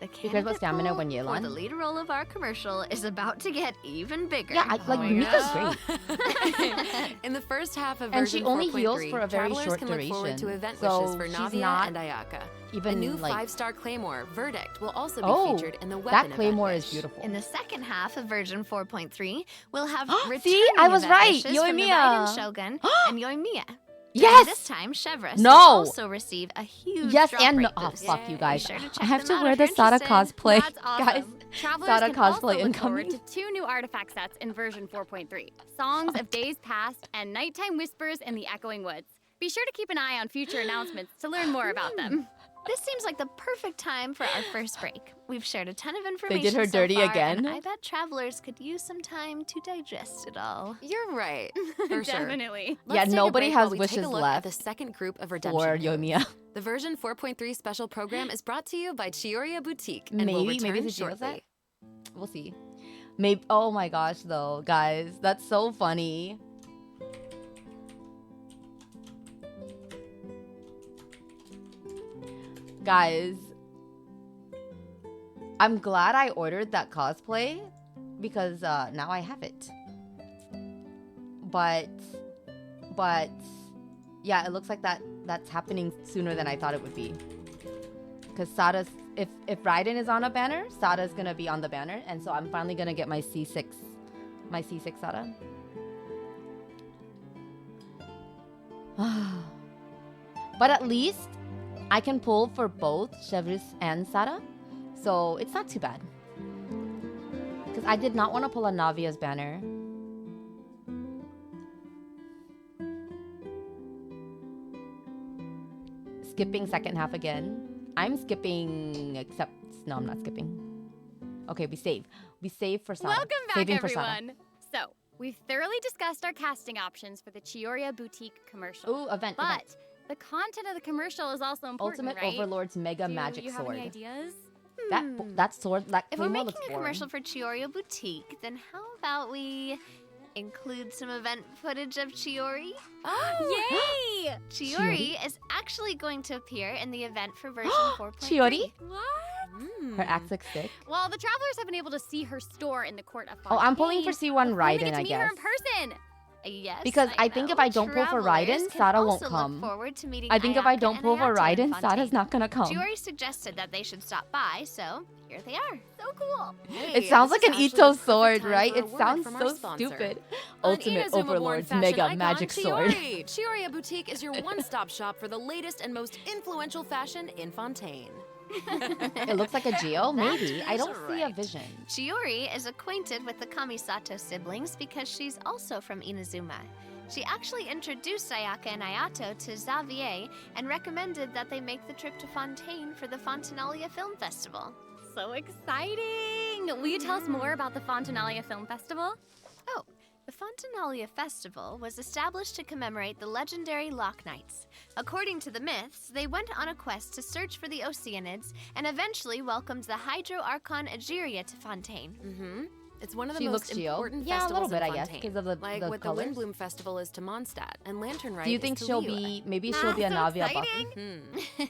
Speaker 3: The
Speaker 1: You cares about
Speaker 3: candidate
Speaker 1: stamina
Speaker 3: pool
Speaker 1: when
Speaker 3: for
Speaker 1: Yelan?
Speaker 3: the lead role of our commercial is about to get even bigger.
Speaker 1: Yeah, like
Speaker 2: my
Speaker 1: Mika's
Speaker 2: gosh.
Speaker 1: great.
Speaker 2: In the first half of
Speaker 1: And she
Speaker 2: version
Speaker 1: only
Speaker 2: 4.3,
Speaker 1: heals for a very
Speaker 2: travelers
Speaker 1: short
Speaker 2: can look forward to
Speaker 1: duration.
Speaker 2: event
Speaker 1: So
Speaker 2: wishes for
Speaker 1: she's
Speaker 2: Navia
Speaker 1: not
Speaker 2: and Ayaka.
Speaker 1: Even
Speaker 2: A new
Speaker 1: like
Speaker 2: 5-star claymore, Verdict, will also be
Speaker 1: oh,
Speaker 2: featured in the weapon
Speaker 1: that
Speaker 2: event
Speaker 1: claymore
Speaker 2: wish.
Speaker 1: is beautiful.
Speaker 3: In the second half of version 4.3, we'll have
Speaker 1: See?
Speaker 3: returning
Speaker 1: I was
Speaker 3: event
Speaker 1: right.
Speaker 3: wishes from the
Speaker 1: Yoimiya.
Speaker 3: Raiden Shogun and Yoimiya.
Speaker 1: Yes!
Speaker 3: This time, Chevreuse
Speaker 1: No!
Speaker 3: will also receive a huge
Speaker 1: Yes,
Speaker 3: drop
Speaker 1: and
Speaker 3: rate
Speaker 1: no. Oh,
Speaker 3: boost.
Speaker 1: fuck you
Speaker 2: Yay.
Speaker 1: guys.
Speaker 3: Be sure to
Speaker 1: I
Speaker 3: check
Speaker 1: have
Speaker 3: them
Speaker 1: to
Speaker 3: out
Speaker 1: wear
Speaker 3: if
Speaker 1: the
Speaker 3: you're
Speaker 1: Sada
Speaker 3: interested.
Speaker 1: cosplay.
Speaker 4: That's awesome.
Speaker 1: Guys,
Speaker 4: Travelers
Speaker 1: Sada
Speaker 4: can also
Speaker 1: cosplay
Speaker 4: look forward
Speaker 1: incoming.
Speaker 4: to 2 new artifact sets in version 4.3. Songs of Days Past and Nighttime Whispers in the Echoing Woods. Be sure to keep an eye on future announcements to learn more about them.
Speaker 3: This seems like the perfect time for our first break. We've shared a ton of information
Speaker 1: did her
Speaker 3: so
Speaker 1: dirty
Speaker 3: far,
Speaker 1: again?
Speaker 3: and I bet travelers could use some time to digest it all.
Speaker 2: You're right, for sure.
Speaker 4: Definitely.
Speaker 2: Let's take a
Speaker 1: nobody
Speaker 2: break
Speaker 1: has
Speaker 2: while we take
Speaker 1: wishes
Speaker 2: a look
Speaker 1: left
Speaker 2: at the second group of redemption
Speaker 1: for
Speaker 2: codes.
Speaker 1: Yoimiya.
Speaker 2: The version 4.3 special program is brought to you by Chiyoria Boutique and will
Speaker 1: Maybe
Speaker 2: return
Speaker 1: she feels that.
Speaker 2: shortly.
Speaker 1: We'll see. Maybe. Oh my gosh, though, guys, that's so funny. Guys, I'm glad I ordered that cosplay because now I have it. But yeah, it looks like that's happening sooner than I thought it would be. Because Sada's if Raiden is on a banner, Sada's gonna be on the banner, and so I'm finally gonna get my C6 Sada. But at least I can pull for both Chevreuse and Sada, so it's not too bad. Because I did not want to pull a Navia's banner. Skipping second half again. I'm skipping, except no, I'm not skipping. Okay, we save. We save for Sada.
Speaker 4: Welcome back,
Speaker 1: Saving for Sada.
Speaker 4: everyone. So, we've thoroughly discussed our casting options for the Chiyoria Boutique commercial.
Speaker 1: Ooh, event.
Speaker 4: But the content of the commercial is also important,
Speaker 1: Ultimate
Speaker 4: right?
Speaker 1: Overlord's Mega
Speaker 4: Do
Speaker 1: Magic
Speaker 4: you have
Speaker 1: Sword.
Speaker 4: any ideas?
Speaker 1: That sword, that
Speaker 3: If we're
Speaker 1: claymore
Speaker 3: making
Speaker 1: looks
Speaker 3: a
Speaker 1: boring.
Speaker 3: commercial for Chiyoria Boutique, then how about we include some event footage of Chiori?
Speaker 4: Yay!
Speaker 3: Chiori is actually going to appear in the event for version 4.3.
Speaker 1: Chiori?
Speaker 4: What?
Speaker 1: Her axe looks sick.
Speaker 4: Well, the travelers have been able to see her store in the court of
Speaker 1: Oh, I'm pulling for
Speaker 4: Fontaine.
Speaker 1: C1
Speaker 4: Finally get
Speaker 1: Raiden,
Speaker 4: to
Speaker 1: I
Speaker 4: meet her
Speaker 1: guess.
Speaker 4: in person.
Speaker 3: Yes,
Speaker 1: Because I think if I don't pull for
Speaker 3: Travelers
Speaker 1: Raiden,
Speaker 3: can
Speaker 1: Sada won't
Speaker 3: also
Speaker 1: come.
Speaker 3: Look forward to meeting
Speaker 1: I think if I
Speaker 3: Ayaka
Speaker 1: don't
Speaker 3: and
Speaker 1: pull for
Speaker 3: Ayato in
Speaker 1: Raiden, Sada's
Speaker 3: Fontaine.
Speaker 1: not gonna come.
Speaker 3: Chiori suggested that they should stop by, so here they are.
Speaker 4: So cool.
Speaker 1: It sounds like
Speaker 2: this
Speaker 1: an
Speaker 2: is actually
Speaker 1: Ito
Speaker 2: the perfect
Speaker 1: sword,
Speaker 2: time
Speaker 1: right?
Speaker 2: for a
Speaker 1: It
Speaker 2: word
Speaker 1: sounds
Speaker 2: from
Speaker 1: so
Speaker 2: our sponsor.
Speaker 1: stupid.
Speaker 2: On
Speaker 1: Ultimate
Speaker 2: Inazuma-born
Speaker 1: Overlord's
Speaker 2: fashion
Speaker 1: mega
Speaker 2: icon,
Speaker 1: magic sword.
Speaker 2: Chiori. Chioria Boutique is your one-stop shop for the latest and most influential fashion in Fontaine.
Speaker 1: It looks like a Geo? Maybe. I
Speaker 3: is
Speaker 1: don't see a
Speaker 3: right.
Speaker 1: vision.
Speaker 3: Chiori is acquainted with the Kamisato siblings because she's also from Inazuma. She actually introduced Ayaka and Ayato to Xavier and recommended that they make the trip to Fontaine for the Fontanalia Film Festival.
Speaker 4: So exciting! Will you tell us more about the Fontanalia Film Festival?
Speaker 3: Oh, the Fontanalia Festival was established to commemorate the legendary Lock Knights. According to the myths, they went on a quest to search for the Oceanids and eventually welcomed the Hydro Archon Egeria to Fontaine.
Speaker 2: Mm-hmm. It's one of the
Speaker 1: She
Speaker 2: most
Speaker 1: looks Geo.
Speaker 2: important
Speaker 1: Yeah, a
Speaker 2: festivals
Speaker 1: little bit,
Speaker 2: in
Speaker 1: I guess,
Speaker 2: Fontaine.
Speaker 1: because of the
Speaker 2: like
Speaker 1: the
Speaker 2: what
Speaker 1: colors.
Speaker 2: the Windbloom Festival is to Mondstadt, and Lantern Rite
Speaker 1: Do you
Speaker 2: is
Speaker 1: think
Speaker 2: to
Speaker 1: she'll
Speaker 2: Liyue.
Speaker 1: be, maybe she'll be a
Speaker 4: so
Speaker 1: Navia
Speaker 4: exciting.
Speaker 2: Hmm.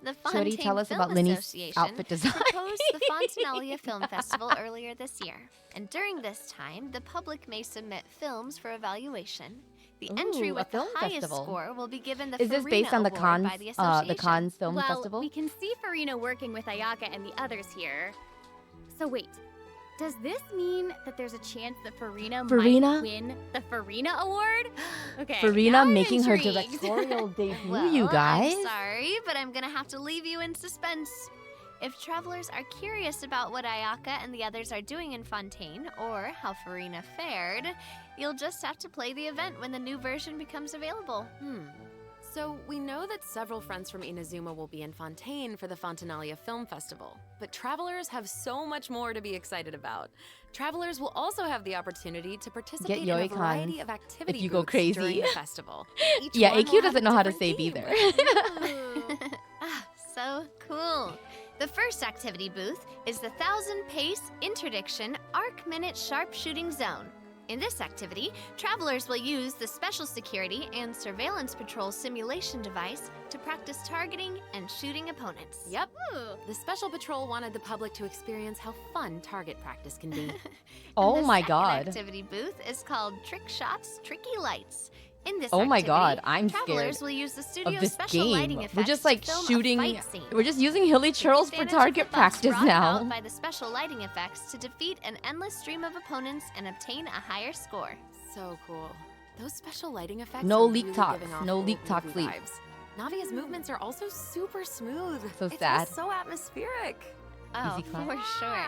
Speaker 3: The
Speaker 1: Shorty,
Speaker 3: Fontaine
Speaker 1: tell us
Speaker 3: Film
Speaker 1: about Linny's
Speaker 3: Association
Speaker 1: outfit design.
Speaker 3: proposed the Fontanalia Film Festival earlier this year. And during this time, the public may submit films for evaluation. The entry
Speaker 1: Ooh, a
Speaker 3: with the
Speaker 1: film
Speaker 3: highest
Speaker 1: festival.
Speaker 3: score will be given the
Speaker 1: Is this based
Speaker 3: Farina
Speaker 1: on the
Speaker 3: Award
Speaker 1: Cannes,
Speaker 3: by the association.
Speaker 1: the Cannes Film
Speaker 4: Well,
Speaker 1: Festival?
Speaker 4: we can see Farina working with Ayaka and the others here. So wait, does this mean that there's a chance that Farina
Speaker 1: Farina?
Speaker 4: might win the Farina Award? Okay.
Speaker 1: Farina
Speaker 4: now I'm
Speaker 1: making her
Speaker 4: intrigued.
Speaker 1: directorial debut,
Speaker 3: Well,
Speaker 1: you guys.
Speaker 3: I'm sorry, but I'm gonna have to leave you in suspense. If travelers are curious about what Ayaka and the others are doing in Fontaine, or how Farina fared, you'll just have to play the event when the new version becomes available.
Speaker 2: So we know that several friends from Inazuma will be in Fontaine for the Fontanalia Film Festival, but travelers have so much more to be excited about. Travelers will also have the opportunity to participate in a
Speaker 1: Yoi-Cons
Speaker 2: variety of activity
Speaker 1: if you go
Speaker 2: booths
Speaker 1: crazy.
Speaker 2: during the festival. Each
Speaker 1: Yeah,
Speaker 2: one
Speaker 1: AQ
Speaker 2: will have
Speaker 1: doesn't
Speaker 2: a
Speaker 1: know how to
Speaker 2: different
Speaker 1: save
Speaker 2: theme.
Speaker 1: either.
Speaker 3: Ah, so cool. The first activity booth is the 1000 Pace Interdiction Arc Minute Sharpshooting Zone. In this activity, travelers will use the Special Security and Surveillance Patrol simulation device to practice targeting and shooting opponents.
Speaker 2: Yep. The Special Patrol wanted the public to experience how fun target practice can be.
Speaker 1: Oh
Speaker 3: And the
Speaker 1: my
Speaker 3: second
Speaker 1: god.
Speaker 3: activity booth is called Trick Shots, Tricky Lights. In this
Speaker 1: Oh my
Speaker 3: activity,
Speaker 1: god, I'm
Speaker 3: travelers
Speaker 1: scared
Speaker 3: will use the
Speaker 1: of
Speaker 3: studio's
Speaker 1: this
Speaker 3: special lighting
Speaker 1: game.
Speaker 3: effects
Speaker 1: We're just
Speaker 3: to
Speaker 1: like
Speaker 3: film a
Speaker 1: shooting.
Speaker 3: fight scene.
Speaker 1: We're just using hilly churls for
Speaker 3: Take advantage of
Speaker 1: target
Speaker 3: the buffs
Speaker 1: practice
Speaker 3: brought about
Speaker 1: now.
Speaker 3: by the special lighting effects to defeat an endless stream of opponents and obtain a higher score.
Speaker 2: So cool. Those special lighting effects
Speaker 1: No
Speaker 2: are
Speaker 1: leak
Speaker 2: really
Speaker 1: talks.
Speaker 2: giving off
Speaker 1: No
Speaker 2: old
Speaker 1: leak talk
Speaker 2: movie
Speaker 1: sleep.
Speaker 2: vibes. Navia's movements are also super smooth.
Speaker 1: So
Speaker 2: It's
Speaker 1: sad.
Speaker 2: all so atmospheric.
Speaker 3: Oh,
Speaker 1: Easy clap.
Speaker 3: for sure.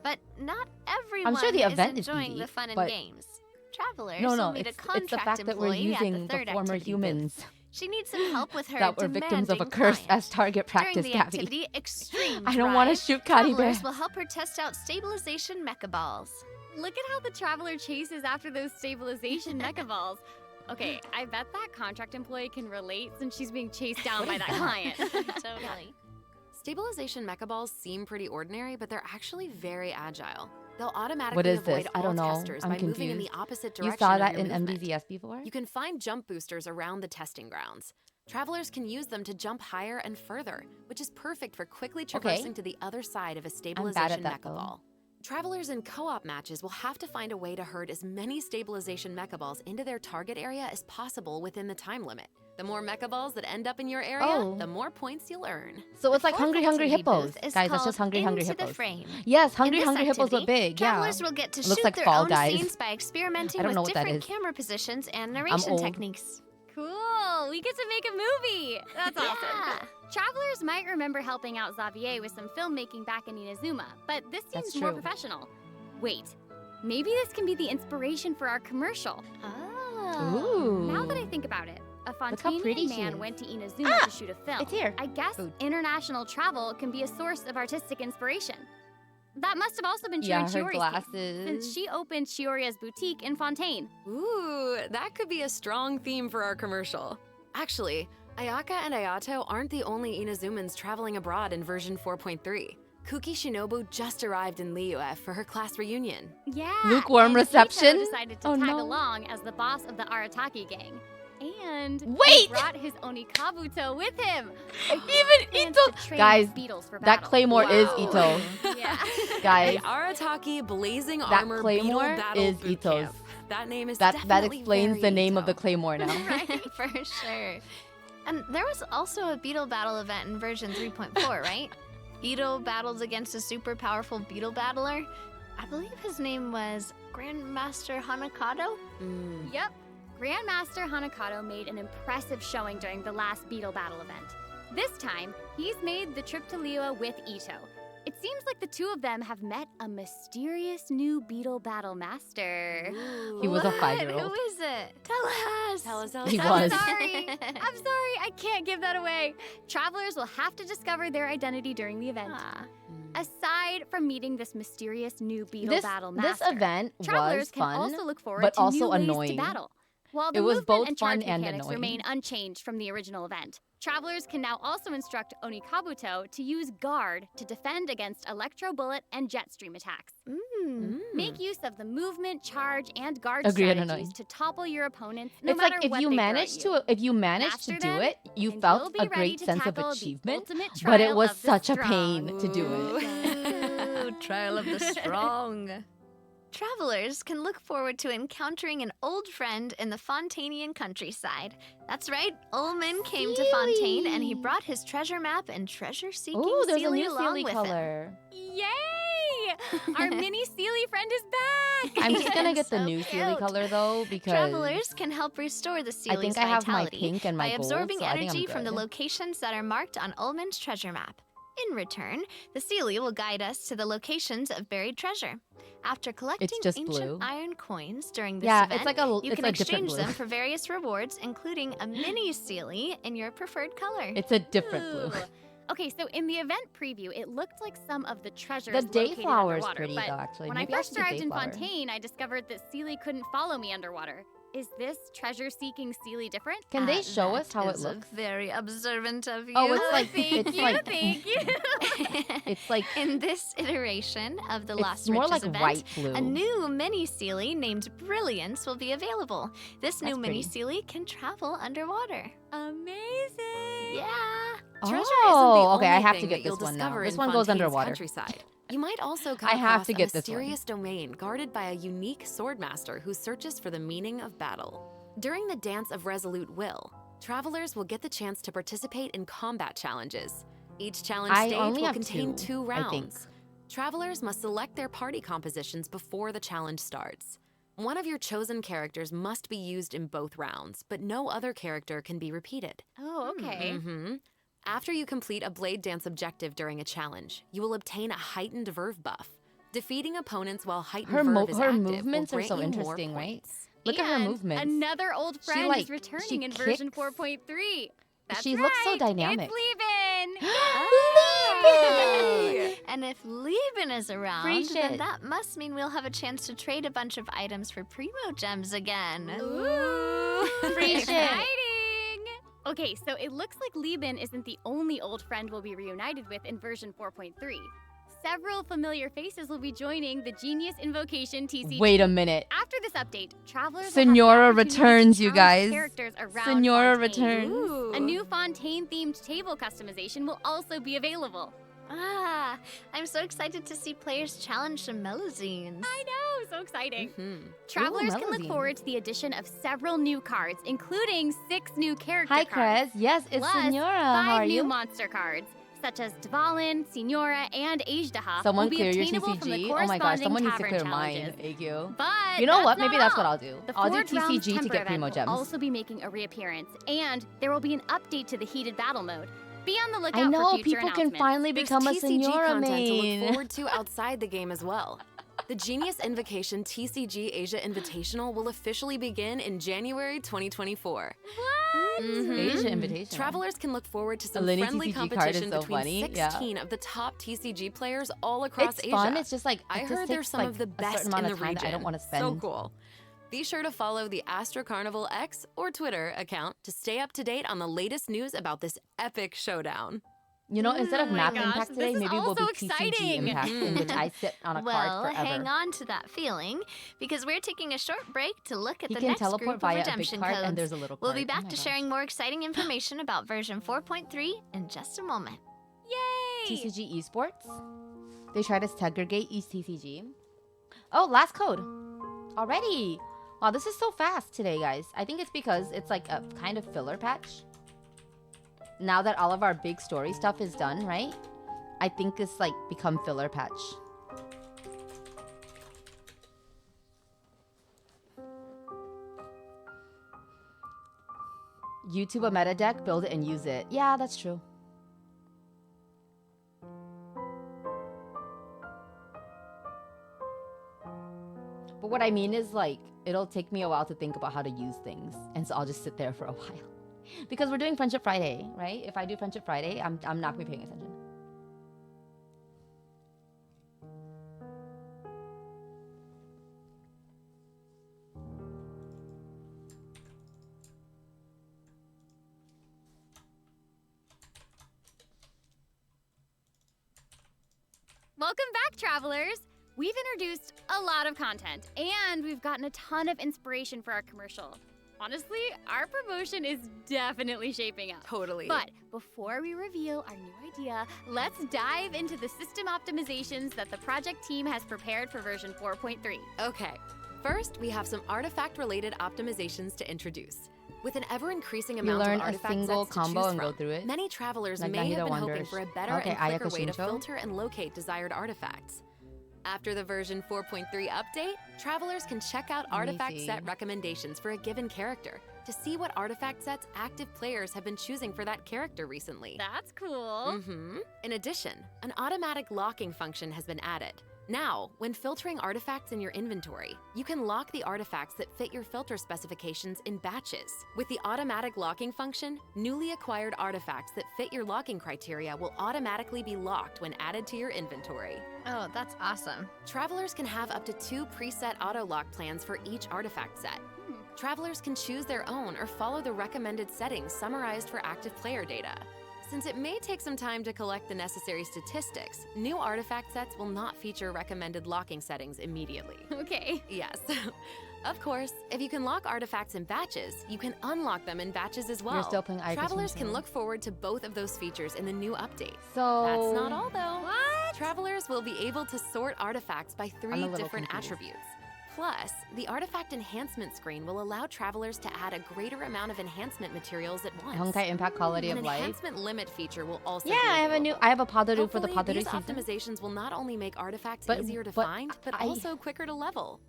Speaker 3: But not everyone
Speaker 1: sure the event
Speaker 3: is
Speaker 1: is
Speaker 3: enjoying
Speaker 1: easy,
Speaker 3: the fun and
Speaker 1: but-
Speaker 3: games. Travelers
Speaker 1: No,
Speaker 3: will
Speaker 1: no,
Speaker 3: meet
Speaker 1: it's
Speaker 3: a contract
Speaker 1: the fact that we're
Speaker 3: employee at the
Speaker 1: using the
Speaker 3: third
Speaker 1: former
Speaker 3: activity
Speaker 1: humans
Speaker 3: booth. She needs some help with her
Speaker 1: that were victims of a curse
Speaker 3: demanding
Speaker 1: as
Speaker 3: client.
Speaker 1: target practice,
Speaker 3: During the
Speaker 1: Gabby.
Speaker 3: activity Extreme
Speaker 1: I don't want to
Speaker 3: Drive,
Speaker 1: shoot Kari
Speaker 3: travelers
Speaker 1: Bear.
Speaker 3: will help her test out stabilization mecha balls.
Speaker 4: Look at how the traveler chases after those stabilization mecha balls. Okay, I bet that contract employee can relate since she's being chased down by that client.
Speaker 3: Totally.
Speaker 2: Stabilization mecha balls seem pretty ordinary, but they're actually very agile. They'll automatically
Speaker 1: What is
Speaker 2: avoid
Speaker 1: this? I
Speaker 2: all
Speaker 1: don't know.
Speaker 2: testers
Speaker 1: I'm
Speaker 2: by moving in the
Speaker 1: confused.
Speaker 2: opposite
Speaker 1: You
Speaker 2: direction
Speaker 1: saw
Speaker 2: of
Speaker 1: that
Speaker 2: your
Speaker 1: in
Speaker 2: movement.
Speaker 1: MVZS before?
Speaker 2: You can find jump boosters around the testing grounds. Travelers can use them to jump higher and further, which is perfect for quickly traversing to the other side of a
Speaker 1: bad at
Speaker 2: stabilization
Speaker 1: that,
Speaker 2: mecha
Speaker 1: though.
Speaker 2: ball. Travelers in co-op matches will have to find a way to herd as many stabilization mecha balls into their target area as possible within the time limit. The more mecha balls that end up in your area,
Speaker 1: Oh.
Speaker 2: the more points you'll earn.
Speaker 1: So it's
Speaker 3: The
Speaker 1: like
Speaker 3: fourth
Speaker 1: Hungry Hungry
Speaker 3: activity
Speaker 1: Hippos.
Speaker 3: booth is
Speaker 1: Guys, that's
Speaker 3: called
Speaker 1: just Hungry Hungry
Speaker 3: Into the
Speaker 1: Hippos.
Speaker 3: Frame.
Speaker 1: Yes,
Speaker 3: In
Speaker 1: Hungry
Speaker 3: this
Speaker 1: Hungry Hippos, but
Speaker 3: activity,
Speaker 1: big. Yeah.
Speaker 3: travelers will get to
Speaker 1: Looks
Speaker 3: shoot
Speaker 1: like
Speaker 3: their
Speaker 1: Fall
Speaker 3: own
Speaker 1: Guys.
Speaker 3: scenes by experimenting
Speaker 1: I don't
Speaker 3: with
Speaker 1: know what that
Speaker 3: different
Speaker 1: is.
Speaker 3: camera positions and narration
Speaker 1: old.
Speaker 3: techniques.
Speaker 4: Cool! We get to make a movie! That's awesome.
Speaker 3: Yeah.
Speaker 4: Travelers might remember helping out Xavier with some filmmaking back in Inazuma, but this
Speaker 1: That's
Speaker 4: seems more
Speaker 1: true.
Speaker 4: professional. Wait, maybe this can be the inspiration for our commercial.
Speaker 3: Oh.
Speaker 1: Ooh.
Speaker 4: Now that I think about it, a
Speaker 1: how pretty
Speaker 4: Fontainian
Speaker 1: she
Speaker 4: man
Speaker 1: is.
Speaker 4: went to Inazuma to shoot a film.
Speaker 1: it's here.
Speaker 4: I guess
Speaker 1: Food.
Speaker 4: international travel can be a source of artistic inspiration. That must have also been true
Speaker 1: Yeah,
Speaker 4: in
Speaker 1: her
Speaker 4: Chiori's case,
Speaker 1: glasses.
Speaker 4: since she opened Chioria's boutique in Fontaine.
Speaker 2: Ooh, that could be a strong theme for our commercial. Actually, Ayaka and Ayato aren't the only Inazumans traveling abroad in version 4.3. Kuki Shinobu just arrived in Liyue for her class reunion.
Speaker 4: Yeah.
Speaker 1: Lukewarm
Speaker 4: and
Speaker 1: reception?
Speaker 4: Ito decided to
Speaker 1: Oh,
Speaker 4: tag
Speaker 1: no.
Speaker 4: along as the boss of the Arataki gang. And
Speaker 1: Wait!
Speaker 4: he brought his Onikabuto with him.
Speaker 1: Even
Speaker 4: And
Speaker 1: Ito.
Speaker 4: to train
Speaker 1: Guys,
Speaker 4: beetles for
Speaker 1: that
Speaker 4: battle.
Speaker 1: claymore is
Speaker 2: Wow.
Speaker 1: Ito.
Speaker 4: Yeah.
Speaker 1: Guys,
Speaker 2: The Arataki Blazing
Speaker 1: that
Speaker 2: Armor
Speaker 1: claymore
Speaker 2: Beetle Battle
Speaker 1: is
Speaker 2: Boot
Speaker 1: Ito's.
Speaker 2: Camp. That name is
Speaker 1: That
Speaker 2: definitely
Speaker 1: explains
Speaker 2: very
Speaker 1: the name of the
Speaker 2: Ito.
Speaker 1: claymore now.
Speaker 3: Right, for sure. And there was also a beetle battle event in version 3.4, right? Beetle battles against a super powerful beetle battler. I believe his name was Grandmaster Hanakado.
Speaker 4: Yep. Grandmaster Hanakato made an impressive showing during the last Beetle Battle event. This time, he's made the trip to Liyue with Ito. It seems like the two of them have met a mysterious new Beetle Battle master.
Speaker 1: He was a
Speaker 3: What?
Speaker 1: 5-year-old.
Speaker 3: Who is it? Tell us.
Speaker 2: Tell us,
Speaker 1: He
Speaker 4: I'm
Speaker 1: was.
Speaker 4: sorry. I'm sorry. I can't give that away. Travelers will have to discover their identity during the event.
Speaker 3: Ah.
Speaker 4: Aside from meeting this mysterious new Beetle
Speaker 1: This
Speaker 4: Battle master,
Speaker 1: event
Speaker 4: travelers
Speaker 1: was
Speaker 4: can
Speaker 1: fun,
Speaker 4: also look forward
Speaker 1: but
Speaker 4: to
Speaker 1: also
Speaker 4: new ways
Speaker 1: annoying.
Speaker 4: to battle. While the
Speaker 1: It was
Speaker 4: movement
Speaker 1: both
Speaker 4: and
Speaker 1: fun
Speaker 4: charge
Speaker 1: and
Speaker 4: mechanics
Speaker 1: annoying.
Speaker 4: remain unchanged from the original event, travelers can now also instruct Onikabuto to use Guard to defend against Electro Bullet and Jet Stream attacks. Make use of the movement, charge, and guard
Speaker 1: Agreed,
Speaker 4: strategies
Speaker 1: annoying.
Speaker 4: to topple your opponents, no
Speaker 1: It's
Speaker 4: matter
Speaker 1: like if
Speaker 4: what
Speaker 1: you
Speaker 4: they
Speaker 1: managed
Speaker 4: throw at you.
Speaker 1: to
Speaker 4: Master
Speaker 1: do
Speaker 4: them,
Speaker 1: it, you
Speaker 4: and
Speaker 1: felt
Speaker 4: you'll be
Speaker 1: a
Speaker 4: ready
Speaker 1: great
Speaker 4: to
Speaker 1: sense of
Speaker 4: tackle the
Speaker 1: achievement,
Speaker 4: ultimate
Speaker 1: but it
Speaker 4: trial
Speaker 1: was
Speaker 4: of the
Speaker 1: such a
Speaker 4: strong.
Speaker 1: pain to do it.
Speaker 3: Ooh, trial of the strong. Travelers can look forward to encountering an old friend in the Fontanian countryside. That's right, Ullman came to Fontaine and he brought his treasure map and treasure-seeking
Speaker 1: Ooh, there's a
Speaker 3: Sealy
Speaker 1: new
Speaker 3: along
Speaker 1: Sealy
Speaker 3: with
Speaker 1: color.
Speaker 4: Yay! Our mini Sealy friend is back!
Speaker 1: I'm just gonna get the
Speaker 3: So
Speaker 1: new Sealy
Speaker 3: cute.
Speaker 1: color though because
Speaker 3: Travelers can help restore the Sealy's
Speaker 1: think I have my
Speaker 3: vitality
Speaker 1: pink and my
Speaker 3: by
Speaker 1: gold,
Speaker 3: absorbing
Speaker 1: so I think I'm
Speaker 3: energy from the
Speaker 1: good.
Speaker 3: locations that are marked on Ullman's treasure map. In return, the Sealy will guide us to the locations of buried treasure. After collecting
Speaker 1: just
Speaker 3: ancient
Speaker 1: blue.
Speaker 3: iron coins during this
Speaker 1: yeah,
Speaker 3: event,
Speaker 1: it's like a
Speaker 3: you
Speaker 1: it's
Speaker 3: can
Speaker 1: a different
Speaker 3: exchange
Speaker 1: blue.
Speaker 3: them for various rewards, including a mini Sealy in your preferred color.
Speaker 1: It's a different blue.
Speaker 4: Ooh. Okay, so in the event preview, it looked like some of the treasures
Speaker 1: The
Speaker 4: located
Speaker 1: Dayflower is
Speaker 4: underwater,
Speaker 1: pretty
Speaker 4: but
Speaker 1: though, actually.
Speaker 4: when
Speaker 1: Maybe
Speaker 4: I first
Speaker 1: should do
Speaker 4: arrived in
Speaker 1: Dayflower.
Speaker 4: Fontaine, I discovered that Sealy couldn't follow me underwater. Is this treasure-seeking Sealy different?
Speaker 1: Can they show us
Speaker 3: That
Speaker 1: how it
Speaker 3: is
Speaker 1: looks?
Speaker 3: Very observant of you.
Speaker 1: Oh, it's like
Speaker 4: Thank
Speaker 1: it's
Speaker 4: you,
Speaker 1: like
Speaker 4: thank you.
Speaker 1: it's like
Speaker 3: In this iteration of the Lost
Speaker 1: it's more
Speaker 3: Riches
Speaker 1: like
Speaker 3: event,
Speaker 1: white blue.
Speaker 3: a new mini Sealy named Brilliance will be available. This new
Speaker 1: That's
Speaker 3: mini
Speaker 1: pretty.
Speaker 3: Sealy can travel underwater.
Speaker 4: Amazing.
Speaker 3: Yeah.
Speaker 2: Treasure
Speaker 1: Oh,
Speaker 2: isn't the
Speaker 1: okay, I
Speaker 2: only
Speaker 1: have to
Speaker 2: thing
Speaker 1: get
Speaker 2: that you'll
Speaker 1: this one now.
Speaker 2: discover
Speaker 1: This
Speaker 2: in
Speaker 1: one goes
Speaker 2: Fontaine's
Speaker 1: underwater.
Speaker 2: Countryside. You might also come
Speaker 1: I have
Speaker 2: across
Speaker 1: to
Speaker 2: a
Speaker 1: get this one.
Speaker 2: mysterious domain guarded by a unique swordmaster who searches for the meaning of battle. During the Dance of Resolute Will, travelers will get the chance to participate in combat challenges. Each challenge
Speaker 1: I
Speaker 2: stage
Speaker 1: only
Speaker 2: will
Speaker 1: have
Speaker 2: contain
Speaker 1: two,
Speaker 2: two
Speaker 1: I
Speaker 2: rounds.
Speaker 1: think.
Speaker 2: Travelers must select their party compositions before the challenge starts. One of your chosen characters must be used in both rounds, but no other character can be repeated.
Speaker 4: Oh, okay.
Speaker 2: After you complete a blade dance objective during a challenge, you will obtain a heightened verve buff. Defeating opponents while heightened verve is
Speaker 1: her
Speaker 2: active
Speaker 1: movements
Speaker 2: will
Speaker 1: are so
Speaker 2: grant you more
Speaker 1: interesting, right?
Speaker 2: points.
Speaker 1: Look at her
Speaker 4: And
Speaker 1: movements.
Speaker 4: Another old
Speaker 1: She,
Speaker 4: friend
Speaker 1: like,
Speaker 4: is returning
Speaker 1: she
Speaker 4: in version
Speaker 1: kicks.
Speaker 4: 4.3. That's
Speaker 1: She looks so
Speaker 4: right,
Speaker 1: dynamic.
Speaker 4: It's Lieben.
Speaker 3: Oh. And if Lieben is around,
Speaker 1: Free
Speaker 3: then
Speaker 1: shit.
Speaker 3: that must mean we'll have a chance to trade a bunch of items for Primo Gems again.
Speaker 4: Ooh,
Speaker 1: Free shit.
Speaker 4: exciting! Okay, so it looks like Lieben isn't the only old friend we'll be reunited with in version 4.3. Several familiar faces will be joining the Genius Invocation TCG.
Speaker 1: Wait a minute.
Speaker 4: After this update, travelers
Speaker 1: Senora
Speaker 4: will have the opportunity to
Speaker 1: returns, you
Speaker 4: challenge
Speaker 1: guys.
Speaker 4: characters around
Speaker 1: Senora
Speaker 4: Fontaine.
Speaker 1: returns.
Speaker 4: A new Fontaine-themed table customization will also be available.
Speaker 3: Ah, I'm so excited to see players challenge some Melazines.
Speaker 4: I know, so exciting. Travelers can look
Speaker 1: Melazine.
Speaker 4: forward to the addition of several new cards, including 6 new character
Speaker 1: Hi,
Speaker 4: cards.
Speaker 1: Krez. Yes, it's
Speaker 4: Plus,
Speaker 1: Senora.
Speaker 4: 5
Speaker 1: How are
Speaker 4: new
Speaker 1: you?
Speaker 4: monster cards, such as Dvalin, Signora, and Ajdaha,
Speaker 1: Someone
Speaker 4: will be
Speaker 1: clear your
Speaker 4: obtainable from the
Speaker 1: TCG. Oh my gosh,
Speaker 4: corresponding
Speaker 1: someone needs to
Speaker 4: tavern
Speaker 1: clear mine.
Speaker 4: challenges.
Speaker 1: AQ.
Speaker 4: But
Speaker 1: You know
Speaker 4: that's
Speaker 1: what? Maybe
Speaker 4: not
Speaker 1: that's what
Speaker 4: all.
Speaker 1: I'll do.
Speaker 4: The
Speaker 1: I'll do
Speaker 4: Forge Realms
Speaker 1: TCG to
Speaker 4: Temper
Speaker 1: get Primo
Speaker 4: event
Speaker 1: Gems.
Speaker 4: will also be making a reappearance, and there will be an update to the heated battle mode. Be on the lookout
Speaker 1: I know
Speaker 4: for future
Speaker 1: people can
Speaker 4: announcements.
Speaker 1: finally
Speaker 2: There's
Speaker 1: become a
Speaker 2: TCG
Speaker 1: Senora
Speaker 2: content to
Speaker 1: main.
Speaker 2: look forward to outside the game as well. The Genius Invocation TCG Asia Invitational will officially begin in January 2024.
Speaker 1: Asia Invitation.
Speaker 2: Travelers can look forward to some
Speaker 1: Lenny
Speaker 2: friendly
Speaker 1: TCG card is
Speaker 2: competition
Speaker 1: so
Speaker 2: between
Speaker 1: funny, yeah.
Speaker 2: 16 of the top TCG players all across
Speaker 1: It's
Speaker 2: Asia.
Speaker 1: fun. It's just like
Speaker 2: I
Speaker 1: it just
Speaker 2: heard there's
Speaker 1: takes,
Speaker 2: some
Speaker 1: like,
Speaker 2: of the
Speaker 1: a
Speaker 2: best
Speaker 1: certain amount
Speaker 2: in
Speaker 1: of
Speaker 2: the
Speaker 1: time
Speaker 2: region.
Speaker 1: that I don't want to spend.
Speaker 2: So cool. Be sure to follow the Astro Carnival X or Twitter account to stay up to date on the latest news about this epic showdown.
Speaker 1: You know, instead of
Speaker 4: Oh my
Speaker 1: map
Speaker 4: gosh,
Speaker 1: impact
Speaker 4: this
Speaker 1: today,
Speaker 4: is
Speaker 1: maybe
Speaker 4: all
Speaker 1: we'll be
Speaker 4: so
Speaker 1: TCG
Speaker 4: exciting.
Speaker 1: impact, in which I sit on a
Speaker 3: Well,
Speaker 1: card forever.
Speaker 3: hang on to that feeling, because we're taking a short break to look at
Speaker 1: He
Speaker 3: the
Speaker 1: can
Speaker 3: next
Speaker 1: teleport
Speaker 3: group of
Speaker 1: via a big
Speaker 3: redemption
Speaker 1: card,
Speaker 3: codes.
Speaker 1: and there's a little
Speaker 3: We'll
Speaker 1: card.
Speaker 3: be
Speaker 1: Oh
Speaker 3: back
Speaker 1: my
Speaker 3: to
Speaker 1: gosh.
Speaker 3: sharing more exciting information about version 4.3 in just a moment.
Speaker 4: Yay!
Speaker 1: TCG Esports. They tried to segregate East TCG. Oh, last code. Already. Wow, this is so fast today, guys. I think it's because it's like a kind of filler patch. Now that all of our big story stuff is done, right? I think it's like become filler patch. YouTube a meta deck, build it and use it. Yeah, that's true. But what I mean is like, it'll take me a while to think about how to use things. And so I'll just sit there for a while. Because we're doing Friendship Friday, right? If I do Friendship Friday, I'm not going to be paying attention.
Speaker 4: Welcome back, travelers! We've introduced a lot of content, and we've gotten a ton of inspiration for our commercial. Honestly, our promotion is definitely shaping up.
Speaker 2: Totally.
Speaker 4: But before we reveal our new idea, let's dive into the system optimizations that the project team has prepared for version 4.3.
Speaker 2: Okay, first we have some artifact-related optimizations to introduce. With an ever-increasing
Speaker 1: You
Speaker 2: amount
Speaker 1: learn
Speaker 2: of
Speaker 1: a
Speaker 2: artifact
Speaker 1: single
Speaker 2: sets to
Speaker 1: combo
Speaker 2: choose
Speaker 1: and go
Speaker 2: from,
Speaker 1: through it.
Speaker 2: many travelers
Speaker 1: Like
Speaker 2: may
Speaker 1: Nahida
Speaker 2: have been hoping
Speaker 1: Wonders.
Speaker 2: for a better
Speaker 1: Okay,
Speaker 2: and quicker
Speaker 1: Ayaka
Speaker 2: way to
Speaker 1: Shincho.
Speaker 2: filter and locate desired artifacts. After the version 4.3 update, travelers can check out
Speaker 1: Let me
Speaker 2: artifact
Speaker 1: see.
Speaker 2: set recommendations for a given character to see what artifact sets active players have been choosing for that character recently.
Speaker 4: That's cool.
Speaker 2: In addition, an automatic locking function has been added. Now, when filtering artifacts in your inventory, you can lock the artifacts that fit your filter specifications in batches. With the automatic locking function, newly acquired artifacts that fit your locking criteria will automatically be locked when added to your inventory.
Speaker 3: Oh, that's awesome.
Speaker 2: Travelers can have up to 2 preset auto-lock plans for each artifact set. Travelers can choose their own or follow the recommended settings summarized for active player data. Since it may take some time to collect the necessary statistics, new artifact sets will not feature recommended locking settings immediately.
Speaker 4: Okay.
Speaker 2: Yes. Of course, if you can lock artifacts in batches, you can unlock them in batches as well.
Speaker 1: You're still playing Ayaka
Speaker 2: Travelers can
Speaker 1: Shincho.
Speaker 2: look forward to both of those features in the new update.
Speaker 1: So
Speaker 2: That's not all though.
Speaker 4: What?
Speaker 2: Travelers will be able to sort artifacts by 3
Speaker 1: I'm a little
Speaker 2: different
Speaker 1: confused.
Speaker 2: attributes. Plus, the artifact enhancement screen will allow travelers to add a greater amount of enhancement materials at once.
Speaker 1: Honkai Impact quality
Speaker 2: An
Speaker 1: of life.
Speaker 2: enhancement limit feature will also
Speaker 1: Yeah,
Speaker 2: be
Speaker 1: I have a new.
Speaker 2: available.
Speaker 1: I have a Padaru for the
Speaker 2: Hopefully,
Speaker 1: Padaru
Speaker 2: these
Speaker 1: season.
Speaker 2: optimizations will not only make artifacts
Speaker 1: But-
Speaker 2: easier to
Speaker 1: but
Speaker 2: find, but
Speaker 1: I-
Speaker 2: also quicker to level.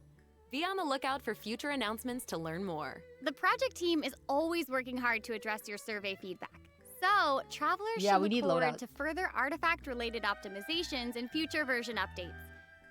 Speaker 2: Be on the lookout for future announcements to learn more.
Speaker 4: The project team is always working hard to address your survey feedback. So, travelers
Speaker 1: Yeah,
Speaker 4: should
Speaker 1: we
Speaker 4: look
Speaker 1: need
Speaker 4: forward
Speaker 1: loadouts.
Speaker 4: to further artifact-related optimizations in future version updates.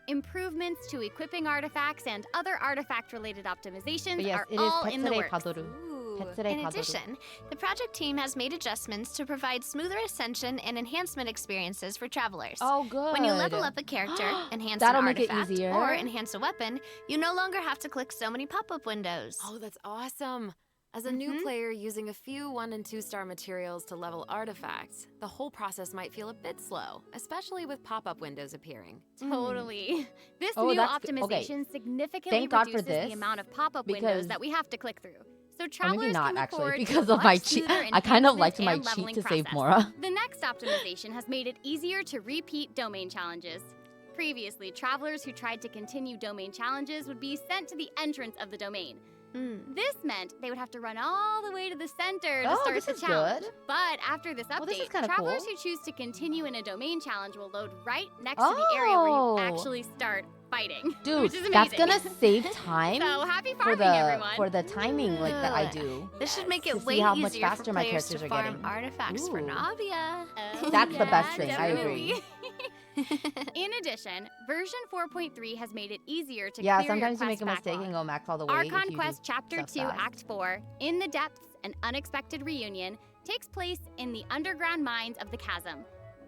Speaker 4: Improvements to equipping artifacts and other artifact-related optimizations
Speaker 1: But yes,
Speaker 4: are
Speaker 1: it is
Speaker 4: all in the
Speaker 1: Petsure
Speaker 4: works.
Speaker 1: Padaru.
Speaker 2: Ooh.
Speaker 1: Petsure
Speaker 3: In
Speaker 1: Padaru.
Speaker 3: addition, the project team has made adjustments to provide smoother ascension and enhancement experiences for travelers.
Speaker 1: Oh, good.
Speaker 3: When you level up a character, enhance
Speaker 1: That'll
Speaker 3: an
Speaker 1: make it
Speaker 3: artifact,
Speaker 1: easier.
Speaker 3: or enhance a weapon, you no longer have to click so many pop-up windows.
Speaker 2: Oh, that's awesome. As a new player using a few 1- and 2-star materials to level artifacts, the whole process might feel a bit slow, especially with pop-up windows appearing.
Speaker 4: Totally. This
Speaker 1: Oh,
Speaker 4: new
Speaker 1: that's good. Okay.
Speaker 4: optimization significantly
Speaker 1: Thank God for
Speaker 4: reduces the
Speaker 1: this,
Speaker 4: amount of pop-up windows
Speaker 1: because-
Speaker 4: that we have to click through. So
Speaker 1: Or
Speaker 4: travelers
Speaker 1: maybe not
Speaker 4: can look
Speaker 1: actually,
Speaker 4: forward to
Speaker 1: because
Speaker 4: a
Speaker 1: of my
Speaker 4: much
Speaker 1: cheat.
Speaker 4: smoother
Speaker 1: I kind of
Speaker 4: enhancement
Speaker 1: liked my
Speaker 4: and
Speaker 1: cheat
Speaker 4: leveling
Speaker 1: to save
Speaker 4: process.
Speaker 1: Mora.
Speaker 4: The next optimization has made it easier to repeat domain challenges. Previously, travelers who tried to continue domain challenges would be sent to the entrance of the domain. This meant they would have to run all the way to the center to
Speaker 1: Oh,
Speaker 4: start
Speaker 1: this
Speaker 4: the
Speaker 1: is
Speaker 4: challenge.
Speaker 1: good.
Speaker 4: But after this update,
Speaker 1: Well, this is kinda
Speaker 4: travelers
Speaker 1: cool.
Speaker 4: who choose to continue in a domain challenge will load right next to the area where you
Speaker 1: Oh.
Speaker 4: actually start fighting.
Speaker 1: Dude,
Speaker 4: which is
Speaker 1: that's
Speaker 4: amazing.
Speaker 1: gonna save time
Speaker 4: So happy
Speaker 1: for
Speaker 4: farming,
Speaker 1: the
Speaker 4: everyone.
Speaker 1: timing like that I do.
Speaker 3: This should make
Speaker 1: To
Speaker 3: it
Speaker 1: see
Speaker 3: way
Speaker 1: how much
Speaker 3: easier
Speaker 1: faster
Speaker 3: for
Speaker 1: my
Speaker 3: players
Speaker 1: characters
Speaker 3: to
Speaker 1: are
Speaker 3: farm
Speaker 1: getting.
Speaker 3: artifacts for
Speaker 1: Ooh.
Speaker 3: Navia.
Speaker 1: That's the best thing, I agree.
Speaker 4: definitely. In addition, version 4.3 has made it easier to
Speaker 1: Yeah,
Speaker 4: clear
Speaker 1: sometimes
Speaker 4: your
Speaker 1: you make a
Speaker 4: quest
Speaker 1: mistake and
Speaker 4: backlog.
Speaker 1: go max all the way. if
Speaker 4: Archon
Speaker 1: you
Speaker 4: Quest
Speaker 1: do
Speaker 4: Chapter
Speaker 1: stuff
Speaker 4: 2,
Speaker 1: fast.
Speaker 4: Act 4, In the Depths, An Unexpected Reunion, takes place in the underground mines of the Chasm.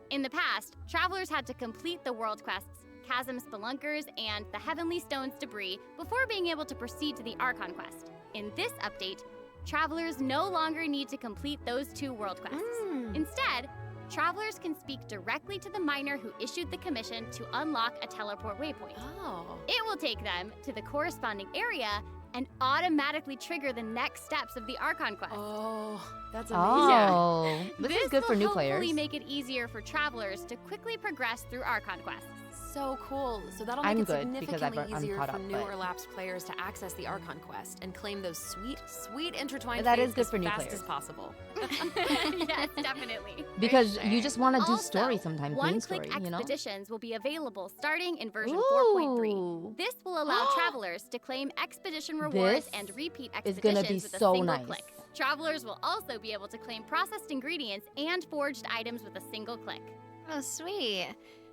Speaker 4: In the past, travelers had to complete the world quests, Chasm Spelunkers, and the Heavenly Stones debris before being able to proceed to the Archon Quest. In this update, travelers no longer need to complete those 2 world quests. Instead, travelers can speak directly to the miner who issued the commission to unlock a teleport waypoint.
Speaker 2: Oh.
Speaker 4: It will take them to the corresponding area and automatically trigger the next steps of the Archon quest.
Speaker 2: Oh, that's amazing.
Speaker 1: Oh, this is good for new
Speaker 4: will
Speaker 1: players.
Speaker 4: hopefully make it easier for travelers to quickly progress through Archon quests.
Speaker 2: so cool. So that'll
Speaker 1: I'm
Speaker 2: make it
Speaker 1: good because
Speaker 2: significantly
Speaker 1: I'm
Speaker 2: easier
Speaker 1: caught
Speaker 2: for
Speaker 1: up,
Speaker 2: new
Speaker 1: but-
Speaker 2: or lapsed players to access the Archon quest and claim those sweet, sweet intertwined
Speaker 1: That is
Speaker 2: fates
Speaker 1: good
Speaker 2: as
Speaker 1: for new
Speaker 2: fast
Speaker 1: players.
Speaker 2: as possible.
Speaker 4: Yes, definitely.
Speaker 1: Because you just want to do
Speaker 4: Also,
Speaker 1: story sometimes, main
Speaker 4: one-click
Speaker 1: story, you know?
Speaker 4: expeditions will be available starting in version
Speaker 1: Ooh.
Speaker 4: 4.3. This will allow travelers to claim expedition rewards
Speaker 1: This
Speaker 4: and repeat
Speaker 1: is
Speaker 4: expeditions
Speaker 1: gonna be
Speaker 4: with a
Speaker 1: so
Speaker 4: single
Speaker 1: nice.
Speaker 4: click. Travelers will also be able to claim processed ingredients and forged items with a single click.
Speaker 3: Oh, sweet.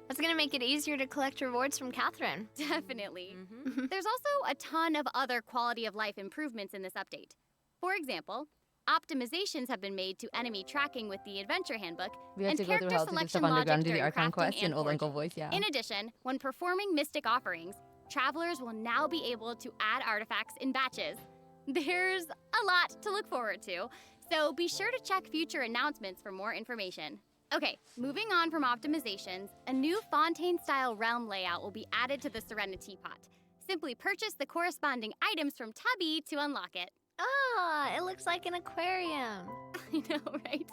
Speaker 3: That's gonna make it easier to collect rewards from Catherine.
Speaker 4: Definitely.
Speaker 2: Mhm.
Speaker 4: There's also a ton of other quality of life improvements in this update. For example, optimizations have been made to enemy tracking with the Adventure Handbook,
Speaker 1: We have
Speaker 4: and
Speaker 1: to go through
Speaker 4: character
Speaker 1: how to do
Speaker 4: selection
Speaker 1: stuff
Speaker 4: logic
Speaker 1: underground, do the
Speaker 4: during
Speaker 1: Archon
Speaker 4: crafting
Speaker 1: quest in
Speaker 4: and
Speaker 1: Old Uncle
Speaker 4: forging.
Speaker 1: voice, yeah.
Speaker 4: In addition, when performing mystic offerings, travelers will now be able to add artifacts in batches. There's a lot to look forward to, so be sure to check future announcements for more information. Okay, moving on from optimizations, a new Fontaine-style realm layout will be added to the Serenity Pot. Simply purchase the corresponding items from Tubby to unlock it.
Speaker 3: Ah, it looks like an aquarium.
Speaker 4: I know, right?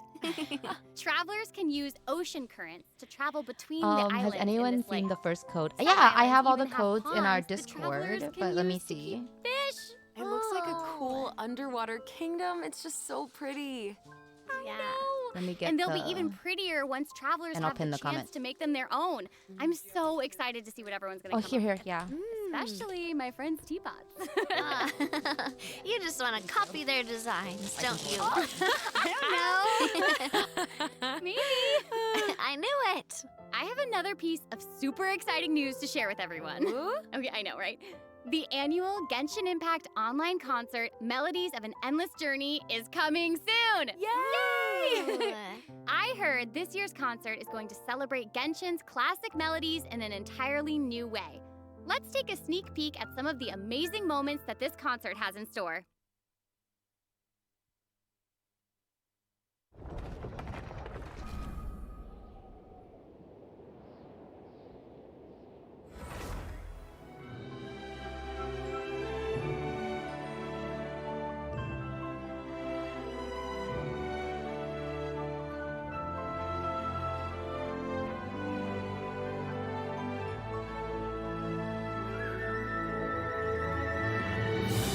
Speaker 4: Travelers can use ocean currents to travel between the islands.
Speaker 1: Has anyone
Speaker 4: in this
Speaker 1: seen the
Speaker 4: layout.
Speaker 1: first code?
Speaker 4: Some
Speaker 1: Yeah, I
Speaker 4: islands
Speaker 1: have all the
Speaker 4: even have
Speaker 1: codes in our
Speaker 4: ponds that travelers
Speaker 1: Discord,
Speaker 4: can
Speaker 1: but let me
Speaker 4: use to
Speaker 1: see.
Speaker 4: keep fish.
Speaker 2: It looks like a
Speaker 3: Oh.
Speaker 2: cool underwater kingdom. It's just so pretty.
Speaker 3: Yeah.
Speaker 1: Let me get
Speaker 4: And they'll
Speaker 1: the...
Speaker 4: be even prettier once travelers
Speaker 1: And I'll
Speaker 4: have
Speaker 1: pin
Speaker 4: the
Speaker 1: the
Speaker 4: chance
Speaker 1: comment.
Speaker 4: to make them their own. I'm so excited to see what everyone's gonna
Speaker 1: Oh,
Speaker 4: come
Speaker 1: here,
Speaker 4: up with.
Speaker 1: yeah.
Speaker 4: Especially my friend's teapots.
Speaker 3: Ah. You just want to copy their designs, don't you?
Speaker 4: I don't know. Maybe.
Speaker 3: I knew it.
Speaker 4: I have another piece of super exciting news to share with everyone. Okay, I know, right? The annual Genshin Impact online concert, Melodies of an Endless Journey, is coming soon! Yay! I heard this year's concert is going to celebrate Genshin's classic melodies in an entirely new way. Let's take a sneak peek at some of the amazing moments that this concert has in store.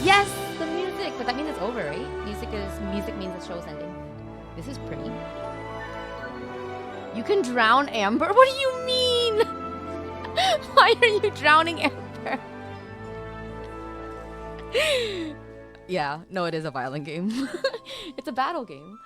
Speaker 1: Yes, the music, but that means it's over, right? Music means the show's ending. This is pretty. You can drown Amber. What do you mean? Why are you drowning Amber? Yeah, no, it is a violent game. It's a battle game.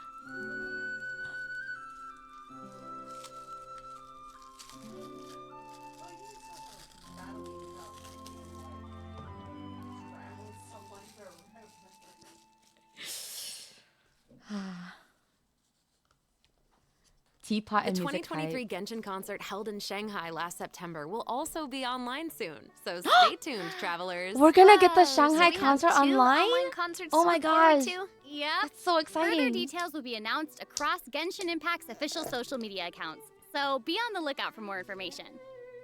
Speaker 1: Teapot
Speaker 2: The
Speaker 1: and music
Speaker 2: 2023
Speaker 1: hype.
Speaker 2: Genshin concert held in Shanghai last September will also be online soon. So stay tuned, travelers.
Speaker 1: We're gonna get the
Speaker 3: So
Speaker 1: Shanghai
Speaker 3: we have
Speaker 1: concert
Speaker 3: 2
Speaker 1: online?
Speaker 3: online concerts
Speaker 1: Oh
Speaker 3: to
Speaker 1: my
Speaker 3: look forward
Speaker 1: gosh.
Speaker 3: to?
Speaker 4: Yep.
Speaker 1: That's so
Speaker 4: Further
Speaker 1: exciting.
Speaker 4: details will be announced across Genshin Impact's official social media accounts, so be on the lookout for more information.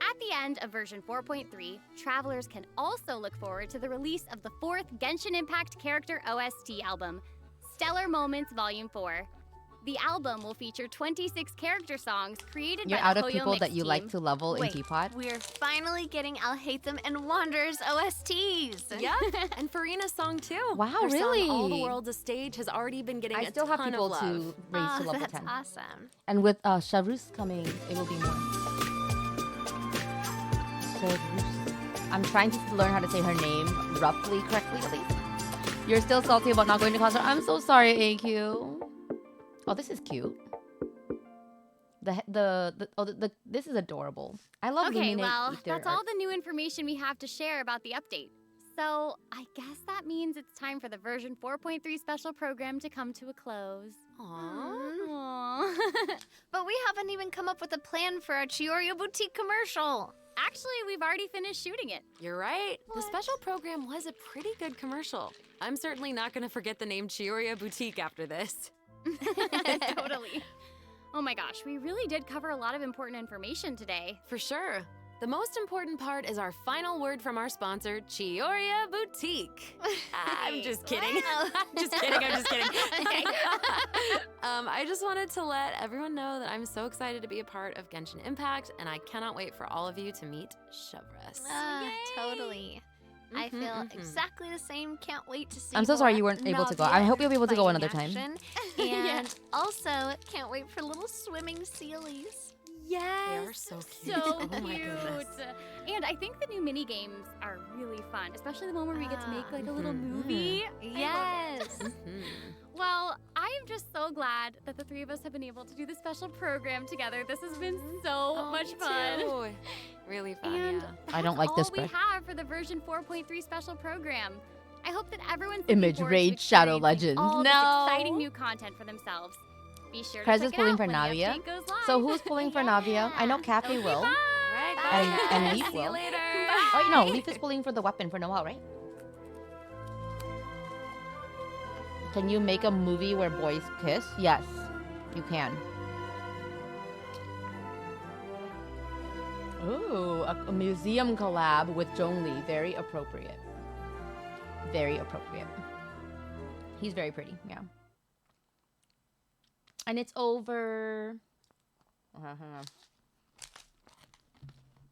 Speaker 4: At the end of version 4.3, travelers can also look forward to the release of the 4th Genshin Impact character OST album, Stellar Moments Volume 4. The album will feature 26 character songs created
Speaker 1: You're
Speaker 4: by
Speaker 1: out
Speaker 4: the
Speaker 1: of
Speaker 4: Hoyo
Speaker 1: people
Speaker 4: Mix
Speaker 1: that you
Speaker 4: team.
Speaker 1: like to level in
Speaker 3: Wait,
Speaker 1: Teapot.
Speaker 3: we're finally getting I'll Hate Them and Wanderers OSTs.
Speaker 2: Yep, and Farina's song too.
Speaker 1: Wow,
Speaker 2: Her
Speaker 1: really?
Speaker 2: song, All the World's a Stage has already been getting
Speaker 1: I
Speaker 2: a
Speaker 1: still have
Speaker 2: ton
Speaker 1: people
Speaker 2: of love.
Speaker 1: to raise to
Speaker 3: Oh,
Speaker 1: level
Speaker 3: that's
Speaker 1: 10.
Speaker 3: awesome.
Speaker 1: And with Shavrus coming, it will be more. Shavrus. I'm trying to learn how to say her name roughly correctly, at least. You're still salty about not going to concert. I'm so sorry, AQ. Oh, this is cute. This is adorable. I love
Speaker 4: Okay,
Speaker 1: Luminate
Speaker 4: well,
Speaker 1: Ether
Speaker 4: that's
Speaker 1: art.
Speaker 4: all the new information we have to share about the update. So, I guess that means it's time for the version 4.3 special program to come to a close. Aww.
Speaker 3: But we haven't even come up with a plan for our Chiorio Boutique commercial.
Speaker 4: Actually, we've already finished shooting it.
Speaker 2: You're right. The special program was a pretty good commercial. I'm certainly not going to forget the name Chioria Boutique after this.
Speaker 4: Totally. Oh my gosh, we really did cover a lot of important information today.
Speaker 2: For sure. The most important part is our final word from our sponsor, Chioria Boutique. I'm just kidding. I'm just kidding. I just wanted to let everyone know that I'm so excited to be a part of Genshin Impact, and I cannot wait for all of you to meet Chevres.
Speaker 3: Totally. I feel exactly the same. Can't wait to see.
Speaker 1: I'm so sorry you weren't able to go. I hope you'll be able to go another time.
Speaker 3: And also, can't wait for little swimming sealies.
Speaker 4: Yes.
Speaker 2: They are so cute.
Speaker 4: So
Speaker 2: Oh my
Speaker 4: cute.
Speaker 2: goodness.
Speaker 4: And I think the new mini games are really fun, especially the one where we get to make like a little movie.
Speaker 3: Yes.
Speaker 4: Well, I am just so glad that the three of us have been able to do this special program together. This has been so much fun.
Speaker 2: Too. Really fun,
Speaker 4: And
Speaker 2: yeah.
Speaker 1: I don't like this
Speaker 4: all we
Speaker 1: spread.
Speaker 4: have for the version 4.3 special program. I hope that everyone's
Speaker 1: Image
Speaker 4: looking forward to
Speaker 1: Raid Shadow
Speaker 4: experiencing
Speaker 1: Legends.
Speaker 4: all this
Speaker 1: No.
Speaker 4: exciting new content for themselves. Be sure to
Speaker 1: Prez
Speaker 4: check
Speaker 1: is
Speaker 4: it
Speaker 1: pulling
Speaker 4: out
Speaker 1: for
Speaker 4: when the
Speaker 1: Navia.
Speaker 4: update goes live.
Speaker 1: So who's pulling for Navia? I know Cafe will.
Speaker 2: All right, bye.
Speaker 1: And Leaf
Speaker 2: See you
Speaker 1: will.
Speaker 2: later.
Speaker 1: Oh, wait, no, Leaf is pulling for the weapon for Noelle, right? Can you make a movie where boys kiss? Yes, you can. Ooh, a museum collab with Zhongli. Very appropriate. Very appropriate. He's very pretty, yeah. And it's over. Hold on.